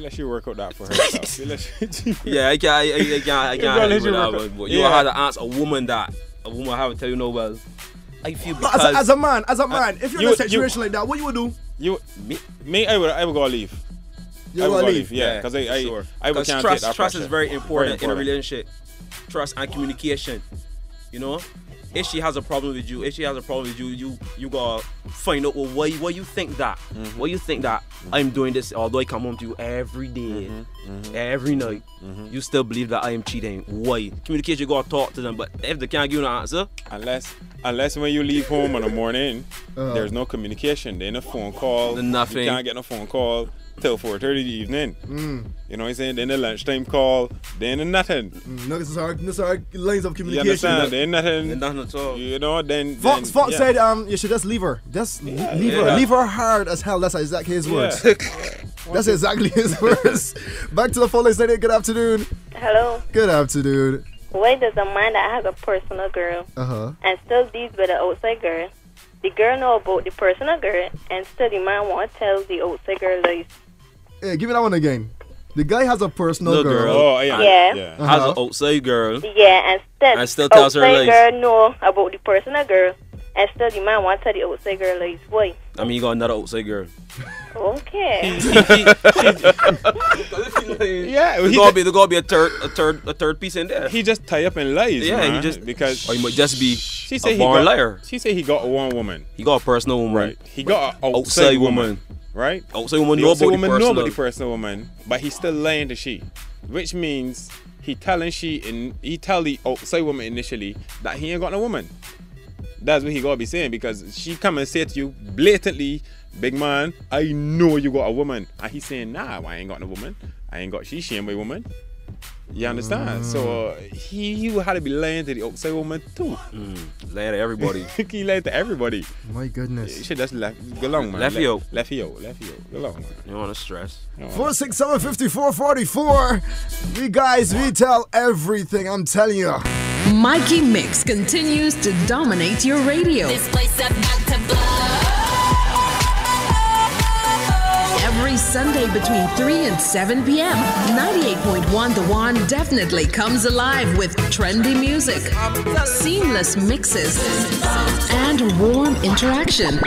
let you work out that for herself. Yeah, I can't. But you have to ask a woman that. A woman have to tell you, no, well, I feel because as a man, if you're in a situation like that, what you would do? Me, I would go leave. You would leave? Yeah, because I would can't take that trust is very important in a relationship. Trust and communication. You know, if she has a problem with you, you gotta find out, well, why you think that? Why you think that I'm doing this? Although I come home to you every day, every night, you still believe that I am cheating. Why? Communication, you gotta talk to them. But if they can't give you an answer, unless when you leave home in the morning, there's no communication. There's no phone call. Nothing. You can't get no phone call till 4:30 in the evening. You know what I'm saying? Then the lunchtime call, then nothing. No, this is our lines of communication. You understand? Then nothing. Nothing at all. You know, then Fox said you should just leave her. Just leave her. Leave her hard as hell. That's exactly his words. That's exactly his words. Back to the phone line. Good afternoon. Hello. Good afternoon. Why does a man that has a personal girl and still deals with an outside girl, the girl know about the personal girl, and still the man want to tell the outside girl lies? Hey, give me that one again. The guy has a personal girl. Oh, yeah. Has an outside girl. Yeah, and still tells her lies. Outside girl know about the personal girl, and still the man want to tell the outside girl lies. Why? I mean, you got another outside girl. Okay. Yeah, there's gotta be a third piece in there. He just tie up in lies. Yeah, man, he just because or he might just be a born liar. She say he got one woman. He got a personal woman. Right. He got an outside woman. Right? Outside woman know about the personal woman, but he's still lying to she, which means he tell the outside woman initially that he ain't got no woman. That's what he gotta be saying, because she come and say to you blatantly, big man, I know you got a woman. And he's saying, nah, I ain't got no woman. I ain't got, she ain't my woman. You understand? So he had to be lying to the outside woman too. Lie to everybody. He lied to everybody. My goodness. You should just go along, man. Left you out. Go along, man. You don't want to stress. 467-5444. We guys, we tell everything, I'm telling you. Mikey Mix continues to dominate your radio. This place about to blow. Every Sunday between 3 and 7 p.m., 98.1 The One definitely comes alive with trendy music, seamless mixes, and warm interaction.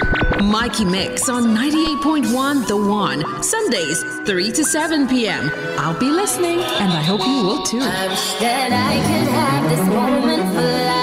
Mikey Mix on 98.1 The One, Sundays 3 to 7 p.m. I'll be listening, and I hope you will too. I wish that I could have this moment for life.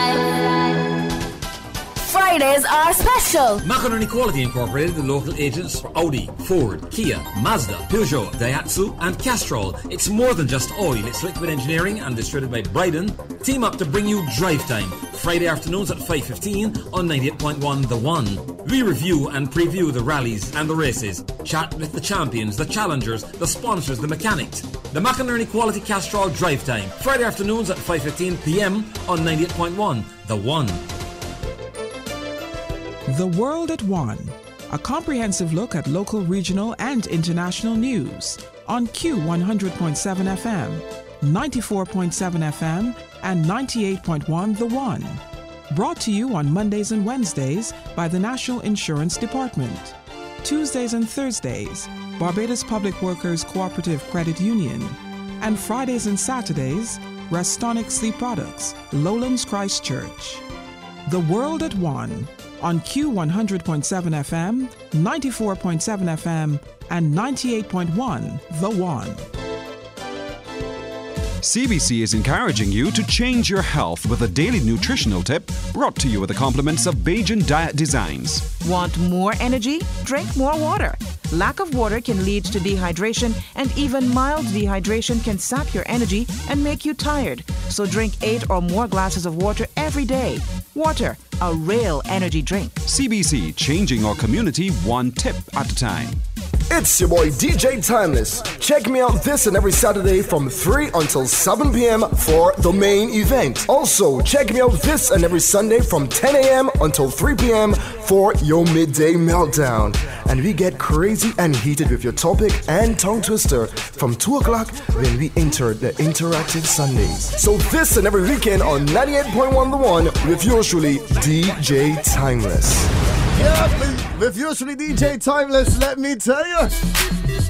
Fridays are special. Macaroni Quality Incorporated, the local agents for Audi, Ford, Kia, Mazda, Peugeot, Daihatsu, and Castrol. It's more than just oil. It's liquid engineering and distributed by Bryden. Team up to bring you Drive Time, Friday afternoons at 5:15 on 98.1 The One. We review and preview the rallies and the races. Chat with the champions, the challengers, the sponsors, the mechanics. The Macaroni Quality Castrol Drive Time, Friday afternoons at 5:15 p.m. on 98.1 The One. The World at One, a comprehensive look at local, regional, and international news on Q100.7 FM, 94.7 FM, and 98.1 The One. Brought to you on Mondays and Wednesdays by the National Insurance Department. Tuesdays and Thursdays, Barbados Public Workers Cooperative Credit Union. And Fridays and Saturdays, Restonic Sleep Products, Lowlands Christchurch. The World at One on Q100.7 FM, 94.7 FM, and 98.1 The One. CBC is encouraging you to change your health with a daily nutritional tip brought to you with the compliments of Bajan Diet Designs. Want more energy? Drink more water. Lack of water can lead to dehydration, and even mild dehydration can sap your energy and make you tired. So drink 8 or more glasses of water every day. Water, a real energy drink. CBC, changing our community one tip at a time. It's your boy DJ Timeless. Check me out this and every Saturday from 3 until 7 p.m. for the main event. Also, check me out this and every Sunday from 10 a.m. until 3 p.m. for your Midday Meltdown. And we get crazy and heated with your topic and tongue twister from 2 o'clock when we enter the interactive Sundays. So this and every weekend on 98.1 The One with yours truly, DJ Timeless. Yeah, with yours truly, DJ Timeless, let me tell you.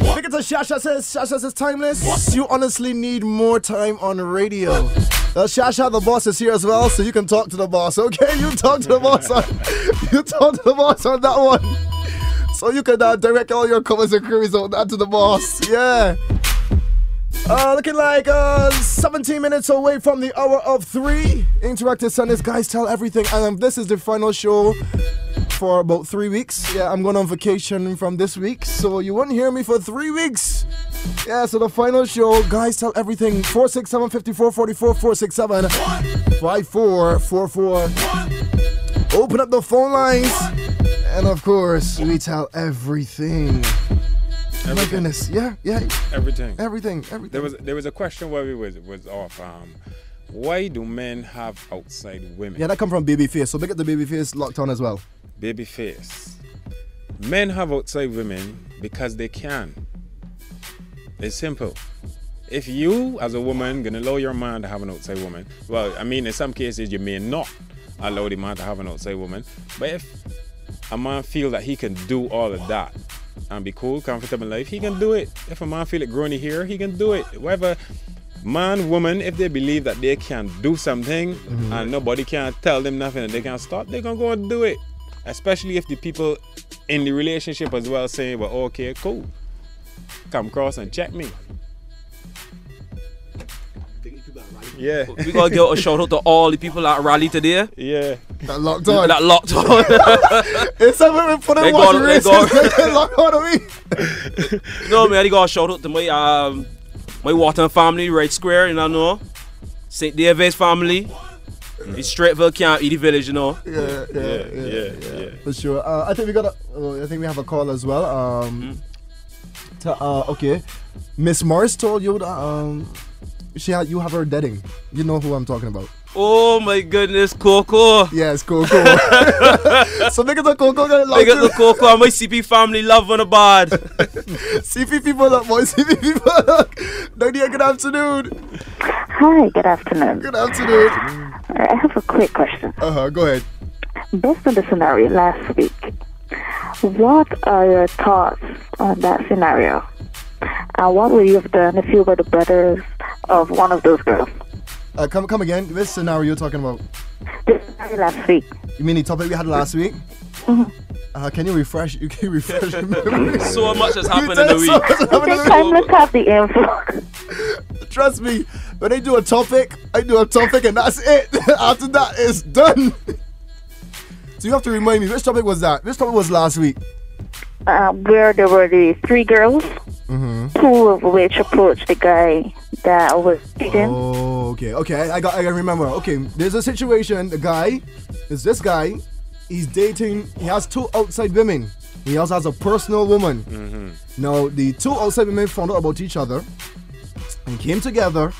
Look at the Shasha says Timeless. What? You honestly need more time on radio. Shasha, the boss, is here as well, so you can talk to the boss, okay? You talk to the boss on that one. So you can direct all your comments and queries on that to the boss. Yeah. Looking like 17 minutes away from the hour of 3. Interactive Sundays, guys, tell everything. And this is the final show for about 3 weeks. Yeah, I'm going on vacation from this week, so you won't hear me for 3 weeks. Yeah, so the final show, guys, tell everything. 467-5444, 467-5444. Open up the phone lines. And of course, we tell everything. Oh my goodness, yeah. Everything. There was a question where we was off. Why do men have outside women? Yeah, that come from Babyface. So big up the Babyface locked on as well. Babyface. Men have outside women because they can. It's simple. If you, as a woman, gonna allow your man to have an outside woman, well, I mean, in some cases you may not allow the man to have an outside woman, but if a man feel that he can do all of that and be cool, comfortable in life, he can do it. If a man feel it growing here, he can do it. Whether man, woman, if they believe that they can do something and nobody can tell them nothing and they can't stop, they're gonna go and do it. Especially if the people in the relationship as well saying, well, okay, cool, come cross and check me. Yeah. We gotta give a shout out to all the people at rally today. Yeah. That locked on. It's something for them watching races. They locked on to me. No, man, I gotta shout out to my Wharton family, right square, you know. St. David's family. The Straightville can't eat the village, you know. Yeah. For sure. I think we got. I think we have a call as well. Okay, Miss Morris told you that you have her dating. You know who I'm talking about. Oh my goodness, Coco. Yes, Coco. So big up the Coco. Big up the Coco and my CP family love on the bad. CP people up, boys. CP people up. Nadia, good afternoon. Hi, good afternoon. Good afternoon. I have a quick question. Go ahead. Based on the scenario last week, what are your thoughts on that scenario? And what would you have done if you were the brothers of one of those girls? Come again. Which scenario you're talking about? The scenario last week. You mean the topic we had last week? Mm-hmm. Can you refresh? You can refresh your memory. So much has happened in the week. Let's have the info. Trust me, when I do a topic, and that's it. After that, it's done. So you have to remind me, which topic was that? Which topic was last week? Where there were the 3 girls, 2 of which approached the guy that was cheating. Oh, okay. I remember. Okay, there's a situation. The guy is this guy. He's dating. He has 2 outside women. He also has a personal woman. Now, the 2 outside women found out about each other and came together.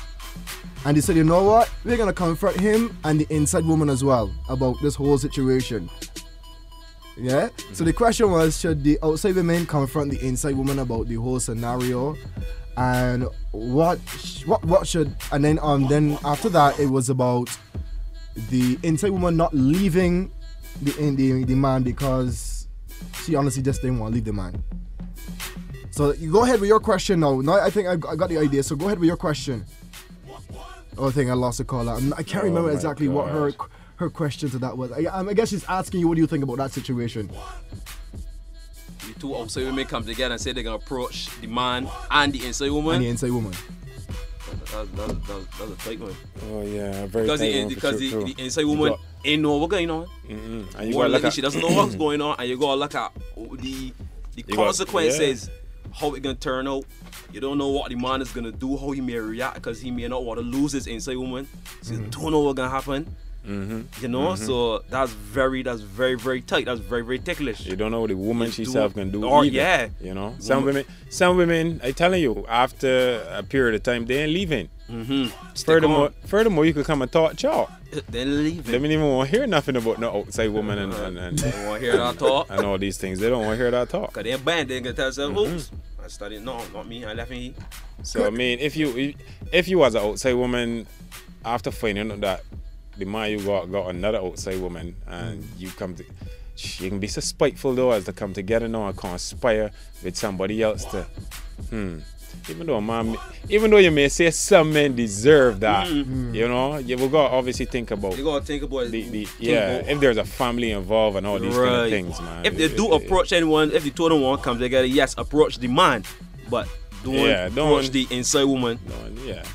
And they said, you know what? We're gonna confront him and the inside woman as well about this whole situation. Yeah. So the question was, should the outside women confront the inside woman about the whole scenario, and what should? And then after that, it was about the inside woman not leaving the man because she honestly just didn't want to leave the man. So you go ahead with your question now. Now I think I got the idea. So go ahead with your question. Oh, I think I lost the caller. I can't remember exactly what her question to that was. I guess she's asking you, what do you think about that situation? The 2 outside women come together and say they're gonna approach the man and the inside woman. That's a tight one. Oh yeah, very because tight because the inside woman ain't know what's going on. And you gotta she doesn't know what's going on, and you gotta look at the consequences, how it gonna turn out. You don't know what the man is gonna do, how he may react, because he may not want to lose his inside woman. So you don't know what's gonna happen. You know, so that's very, very tight. That's very, very ticklish. You don't know what the woman herself can do. Or either, you know, some women, I telling you, after a period of time, they ain't leaving. Furthermore, you could come and talk chalk. They're leaving. They don't even want to hear nothing about no outside woman and they don't want to hear that talk and all these things. They don't want to hear that talk. Cause they're banned. They're gonna tell themselves, "Oops, I studied. No, not me. I left me." So I mean, if you as an outside woman, after finding out that the man you got another outside woman, and you can be so spiteful though as to come together now and conspire with somebody else to even though you may say some men deserve that, you know, you will gotta obviously think about. You gotta think about if there's a family involved and all these kind of things, man. If they do approach anyone, if the two of them want to come together, yes, approach the man, but don't approach the inside woman.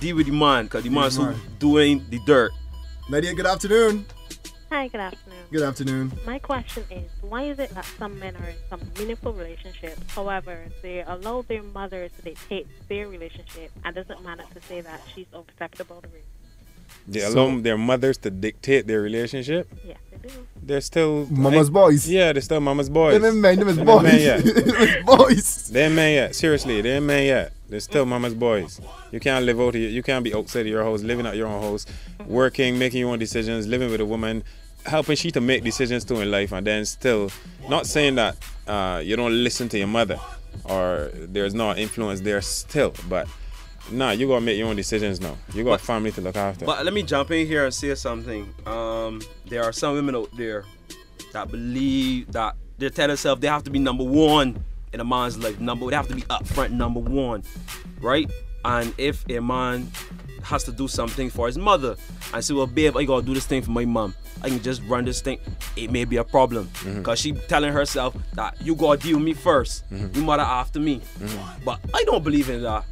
Deal with the man, because the man's who doing the dirt. Nadia, good afternoon. Hi, good afternoon. Good afternoon. My question is, why is it that some men are in some meaningful relationships, however, they allow their mothers to dictate their relationship and doesn't manage to say that she's acceptable to raise? They allow their mothers to dictate their relationship? Yeah, they do. They're still mama's boys. Yeah, they're still mama's boys. Them is boys. Boys. They ain't men yet. Seriously, they ain't men yet. They're still mama's boys. You can't live out here. You can't be outside of your house, living at your own house, working, making your own decisions, living with a woman, helping she to make decisions too in life, and then still not saying that you don't listen to your mother or there's no influence there still, but nah, you gotta make your own decisions now. You got a family to look after. But let me jump in here and say something. There are some women out there that believe that they tell themselves they have to be number one in a man's life. They have to be up front, number one, right? And if a man has to do something for his mother and say, well, babe, I gotta do this thing for my mom, I can just run this thing, it may be a problem, because she telling herself that you gotta deal with me first, you mother after me. But I don't believe in that.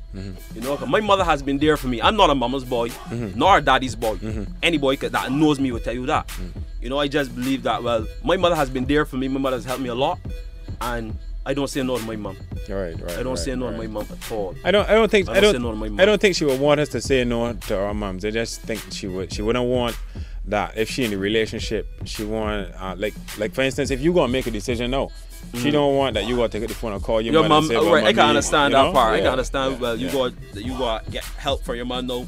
You know, cause my mother has been there for me. I'm not a mama's boy, nor a daddy's boy. Any boy that knows me will tell you that. You know, I just believe that, well, my mother has been there for me. My mother has helped me a lot, and I don't say no to my mom. Right. I don't say no to my mom at all. I don't say no to my mom. I don't think she would want us to say no to our moms. I just think she wouldn't want that if she in a relationship, she want like for instance, if you gonna make a decision now, she don't want that you gotta take the phone and call your mother mom. and say, Right, I can understand that part. Yeah. I can understand. Yeah. Well, you got get help from your man now.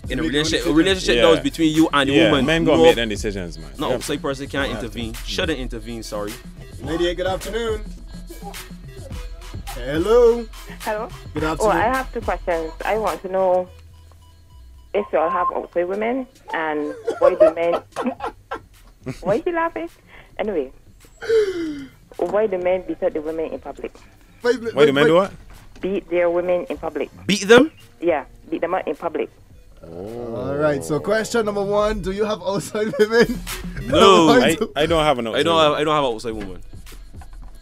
In a Make relationship, your a relationship that was between you and the woman. Men gonna make them decisions, man. No outside person can't intervene. Shouldn't intervene. Sorry. Lady, good afternoon. Hello. Hello. Good afternoon. I have 2 questions. I want to know if y'all have outside women and why do men... Why are you laughing? Anyway, why do men beat up the women in public? Why do men do what? Beat their women in public. Beat them? Yeah, beat them up in public. All right. So question number 1: do you have outside women? No, I don't have an outside. I don't have an outside woman.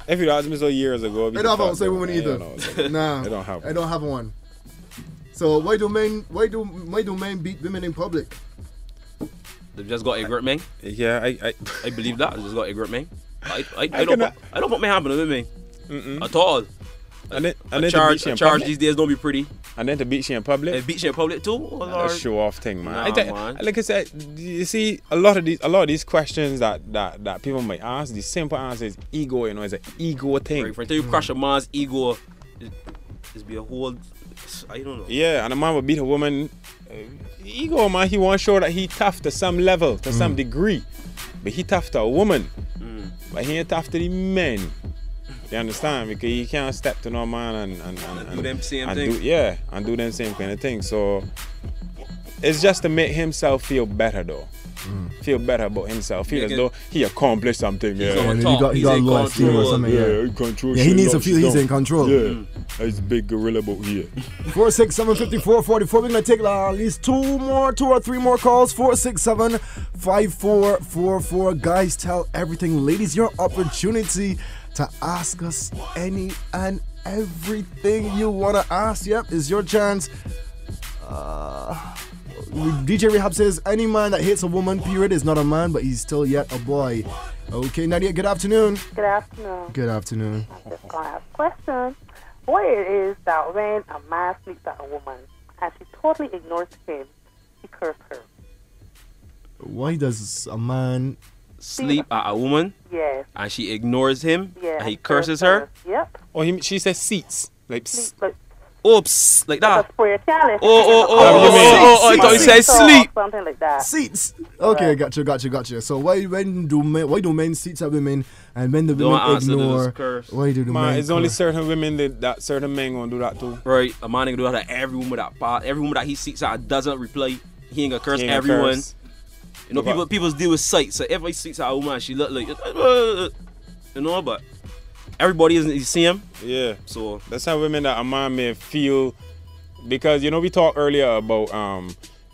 If you asked me so years ago, I don't have an outside woman either. Nah, I don't have. I don't have one. So why do men beat women in public? They've just got ignorant men. Yeah, I believe that. They just got ignorant men. I don't put my hand on the women at all. And then charge these days don't be pretty. And then to beat you in public. And beat you in public too. Oh, Lord. A show off thing, man. Nah, man. Like I said, you see a lot of these questions that people might ask. The simple answer is ego. You know, it's an ego thing. Right, for until you crush a man's ego, it's be a whole. I don't know. Yeah, and a man would beat a woman. Ego, man. He wants to show that he tough to some level, to some degree, but he tough to a woman. But he ain't tough to the men. You understand? Because he can't step to no man and do them same thing. And do them same kind of thing. So it's just to make himself feel better, though. Feel better about himself. Feel as though he accomplished something. Yeah, he got low esteem or something. He control. Yeah, he needs to feel he's in control. Yeah, he's a big gorilla about here. 467-5444. We're gonna take at least 2 or 3 more calls. 467-5444. Guys, tell everything. Ladies, your opportunity to ask us any and everything you wanna ask. Yep, is your chance. DJ Rehab says any man that hates a woman, period, is not a man, but he's still yet a boy. Okay, Nadia, good afternoon. Good afternoon. Good afternoon. I'm just going to ask a question. Why it is that when a man sleeps with a woman and she totally ignores him, he curses her? Why does a man sleep at a woman? Yes. And she ignores him? Yeah. And he curses her? Yep. Or she says seats. Like, oops, like that. Oh, I thought you said sleep. Something like that. Seats. Okay, gotcha. So why do men seats at women, and when the women ignore? Why do the men? It's only certain women that certain men gonna do that too. Right, a man ain't gonna do that to every woman that he seats at doesn't reply. He ain't gonna curse everyone. You know, people deal with sight. So if I seats at a woman, she look like, you know, but everybody isn't the same. Yeah. So that's how women that a man may feel, because you know we talked earlier about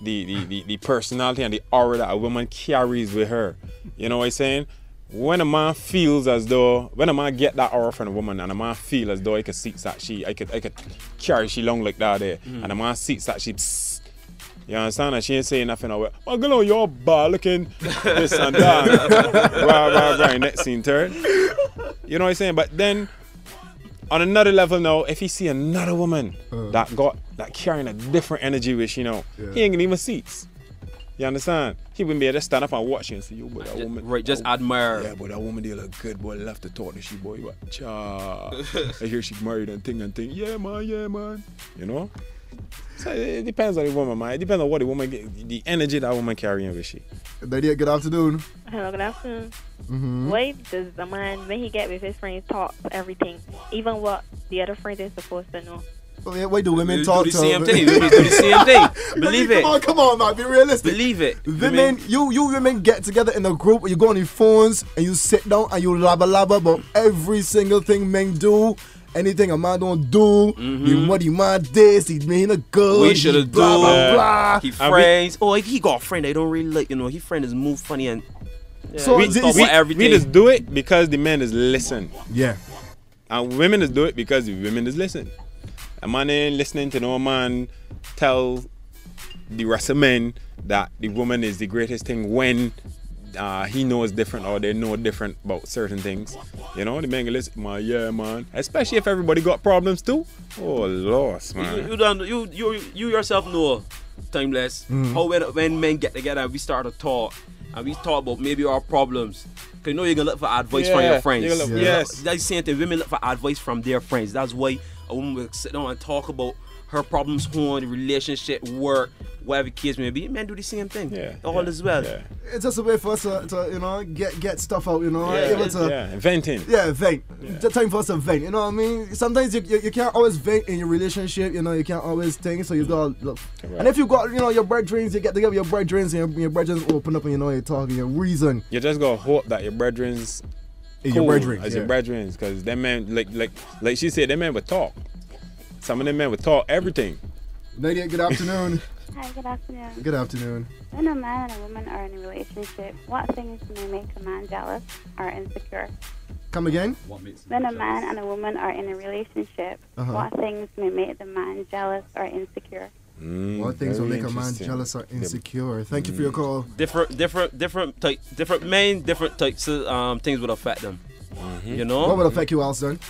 the personality and the aura that a woman carries with her. You know what I'm saying? When a man feels as though, when a man get that aura from a woman and a man feel as though I could see that I could carry she long like that there, and a man sees that she. You understand? And she ain't saying nothing about, oh, girl, you're bad looking, this and that. Right, next scene, turn. You know what I'm saying? But then, on another level now, if he see another woman that carrying a different energy, which, you know, he ain't gonna even seats. You understand? He wouldn't be able to stand up and watch you and say, yo, boy, that woman. Right, just admire. Yeah, but that woman, they look good, boy. Left to talk to she, boy. But, I hear she married and thing. Yeah, man. You know? So it depends on the woman, man. It depends on what the woman get, the energy that woman carrying with she. Lydia, good afternoon. Hello, good afternoon. Why does the man, when he get with his friends, talk everything, even what the other friend is supposed to know? Well, yeah, why do women talk do to the same thing? Women do the same thing. Believe it. Come on, man. Be realistic. Believe it. Women, you women get together in a group. You go on your phones and you sit down and you labba about every single thing men do. Anything a man don't do, what he man this, he made a girl. We should have blah, blah, blah. He friends. If he got a friend, I don't really like, you know, his friend is move funny and so we just do it because the man is listen. Yeah. And women just do it because the women is listen. A man ain't listening to no man tell the rest of men that the woman is the greatest thing when he knows different or they know different about certain things. You know, the man can listen, man, yeah, man. Especially if everybody got problems too. Oh, lost, man. You yourself know timeless. How when men get together and we start to talk and we talk about maybe our problems. Cause you know you're gonna look for advice from your friends. Yes. That's the same thing. Women look for advice from their friends. That's why a woman will sit down and talk about her problems, home, the relationship, work, whatever the case may be. Men do the same thing. All as well. It's just a way for us to get stuff out, venting. Vent. It's time for us to vent, you know what I mean? Sometimes you can't always vent in your relationship, you can't always think, so you gotta look. Correct. And if you got, your brethren, you get together your brethren and your brethren open up and you talk and you reason. You just gotta hope that your brethren's cool your brethren, your brethren, because them men, like she said, them men would talk. Some of them men would talk everything. Nadia, good afternoon. Hi, good afternoon. Good afternoon. When a man and a woman are in a relationship, what things may make a man jealous or insecure? Come again? When a man and a woman are in a relationship, what things may make the man jealous or insecure? What things will make a man jealous or insecure? Thank you for your call. Different men, different types of things would affect them. You know? What would affect you, Alston?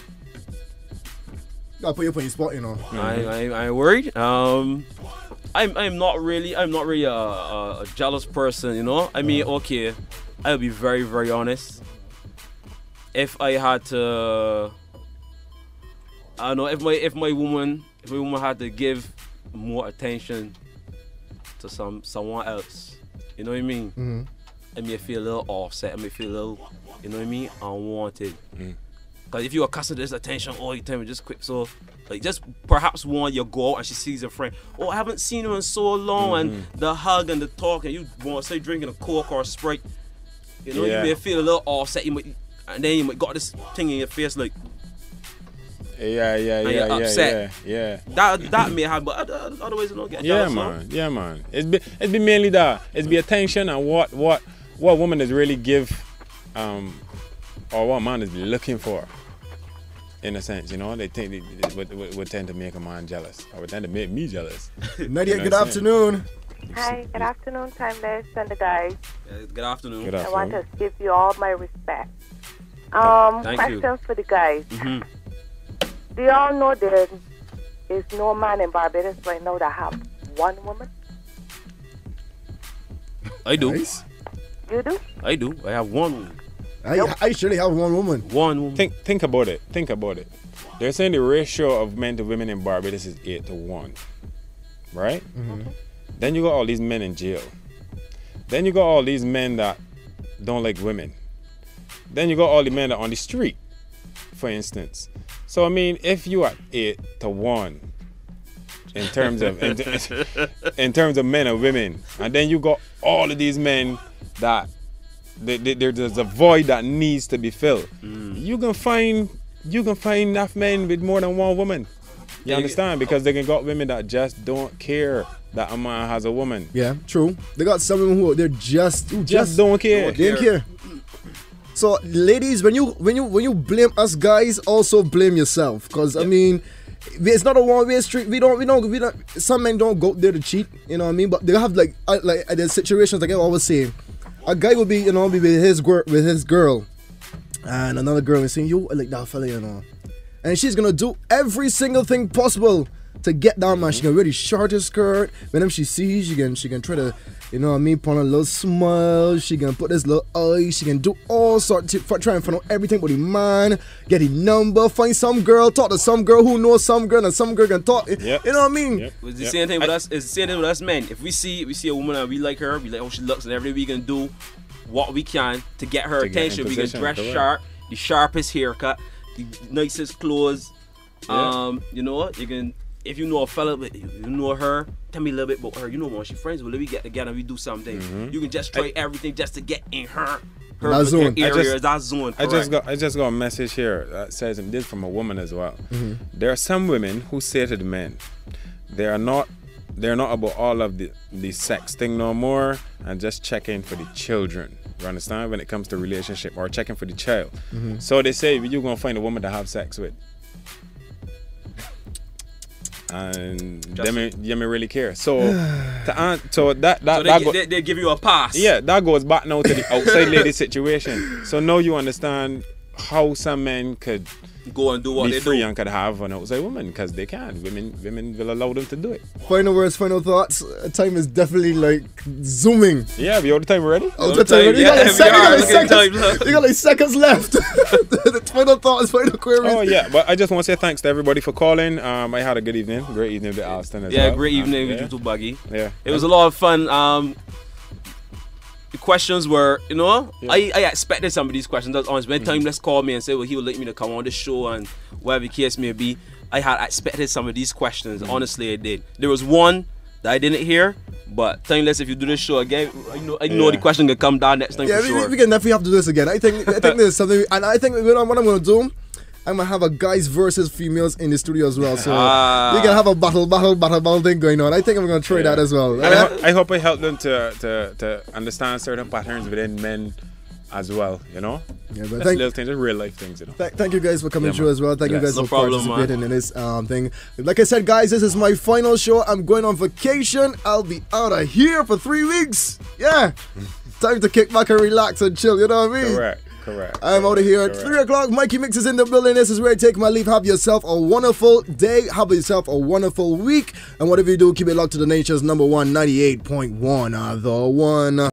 I'll put you up on your spot, I ain't worried. I'm not really a jealous person, I mean, okay, I'll be very, very honest. If I had to, I don't know, if my woman had to give more attention to someone else, you know what I mean? I may feel a little offset. I may feel a little, you know what I mean, unwanted. Because if you're accustomed to this attention all the time, just quick. So, just perhaps one, you go out and she sees a friend. Oh, I haven't seen her in so long, and the hug and the talk, and you want to say drinking a Coke or a Sprite. You know, you may feel a little offset. And then you might got this thing in your face like. Upset. That may happen, but otherwise you don't get jealous. Yeah, man. It's be mainly that. It's be attention and what woman is really give, or what man is looking for. In a sense, they think they would tend to make a man jealous, or would tend to make me jealous. Nadia, good afternoon. Hi, good afternoon, Timeless and the guys. Good afternoon. I want to give you all my respect. Question for the guys. Do y'all know there is no man in Barbados right now that have one woman? I do. Nice. You do? I do. I have one woman. I surely have one woman. One woman. Think about it. They're saying the ratio of men to women in Barbados is 8-1, right? Then you got all these men in jail. Then you got all these men that don't like women. Then you got all the men that are on the street, for instance. So I mean, if you are 8-1 in terms of in terms of men and women, and then you got all of these men that there's a void that needs to be filled. You can find enough men with more than one woman. You understand? Because they can got women that just don't care that a man has a woman. Yeah, true. They got some women who they're just don't care. They don't care. So, ladies, when you blame us guys, also blame yourself. Because I mean, it's not a one-way street. We don't. Some men don't go there to cheat. You know what I mean? But they have like there's situations like I always say. A guy will be with his girl, and another girl is saying, "You like that fella, and she's gonna do every single thing possible to get that man. She can really short his skirt. Whenever she sees, she can try to, put on a little smile. She can put this little eye. She can do all sorts to try and find out everything about the man. Get his number. Find some girl. Talk to some girl who knows some girl, and some girl can talk. You know what I mean? It's the same thing with us. It's the same thing with us men. If we see a woman and we like her, we like how she looks, and everything we can do what we can to get her attention. We can dress sharp, the sharpest haircut, the nicest clothes. You can. If you know a fella, you know her, tell me a little bit about her. You know when she friends with her, we get together and we do something. You can just try everything just to get in her zone. That zone. I just got a message here that says, and this from a woman as well. There are some women who say to the men, they're not about all of the sex thing no more, and just checking for the children. You understand? When it comes to relationship or checking for the child. So they say you're gonna find a woman to have sex with. And they may really care. So they give you a pass. Yeah, that goes back now to the outside lady situation. So now you understand how some men could go and do what be they free do. and could have an outside woman because they can. Women will allow them to do it. Final words, final thoughts. Time is definitely like zooming. Yeah, we all the time already. All the time already. You got like seconds left. The final thoughts, final queries. Oh yeah, but I just want to say thanks to everybody for calling. I had a good evening, great evening with Alston as well. Yeah, great evening with you too, Buggy. Yeah, it was a lot of fun. The questions were, I expected some of these questions. That's honest. When time let's call me and say, well, he would like me to come on the show and whatever the case may be. I had expected some of these questions. Honestly, I did. There was one that I didn't hear, but timeless. If you do this show again, I know the question can come down next time for sure. We can definitely have to do this again. I think there's something, and I think what I'm gonna do, I'm gonna have a guys versus females in the studio as well. So we can have a battle thing going on. I think I'm gonna try that as well. I hope I help them to understand certain patterns within men as well. Yeah, but little things, real life things. Thank you guys for coming through as well. Thank you guys for participating in this thing. Like I said, guys, this is my final show. I'm going on vacation. I'll be out of here for 3 weeks. Yeah, time to kick back and relax and chill. You know what I mean? Correct. I'm out of here at 3 o'clock. Mikey Mix is in the building. This is where I take my leave. Have yourself a wonderful day. Have yourself a wonderful week. And whatever you do, keep it locked to the nature's number one, 98.1. The one.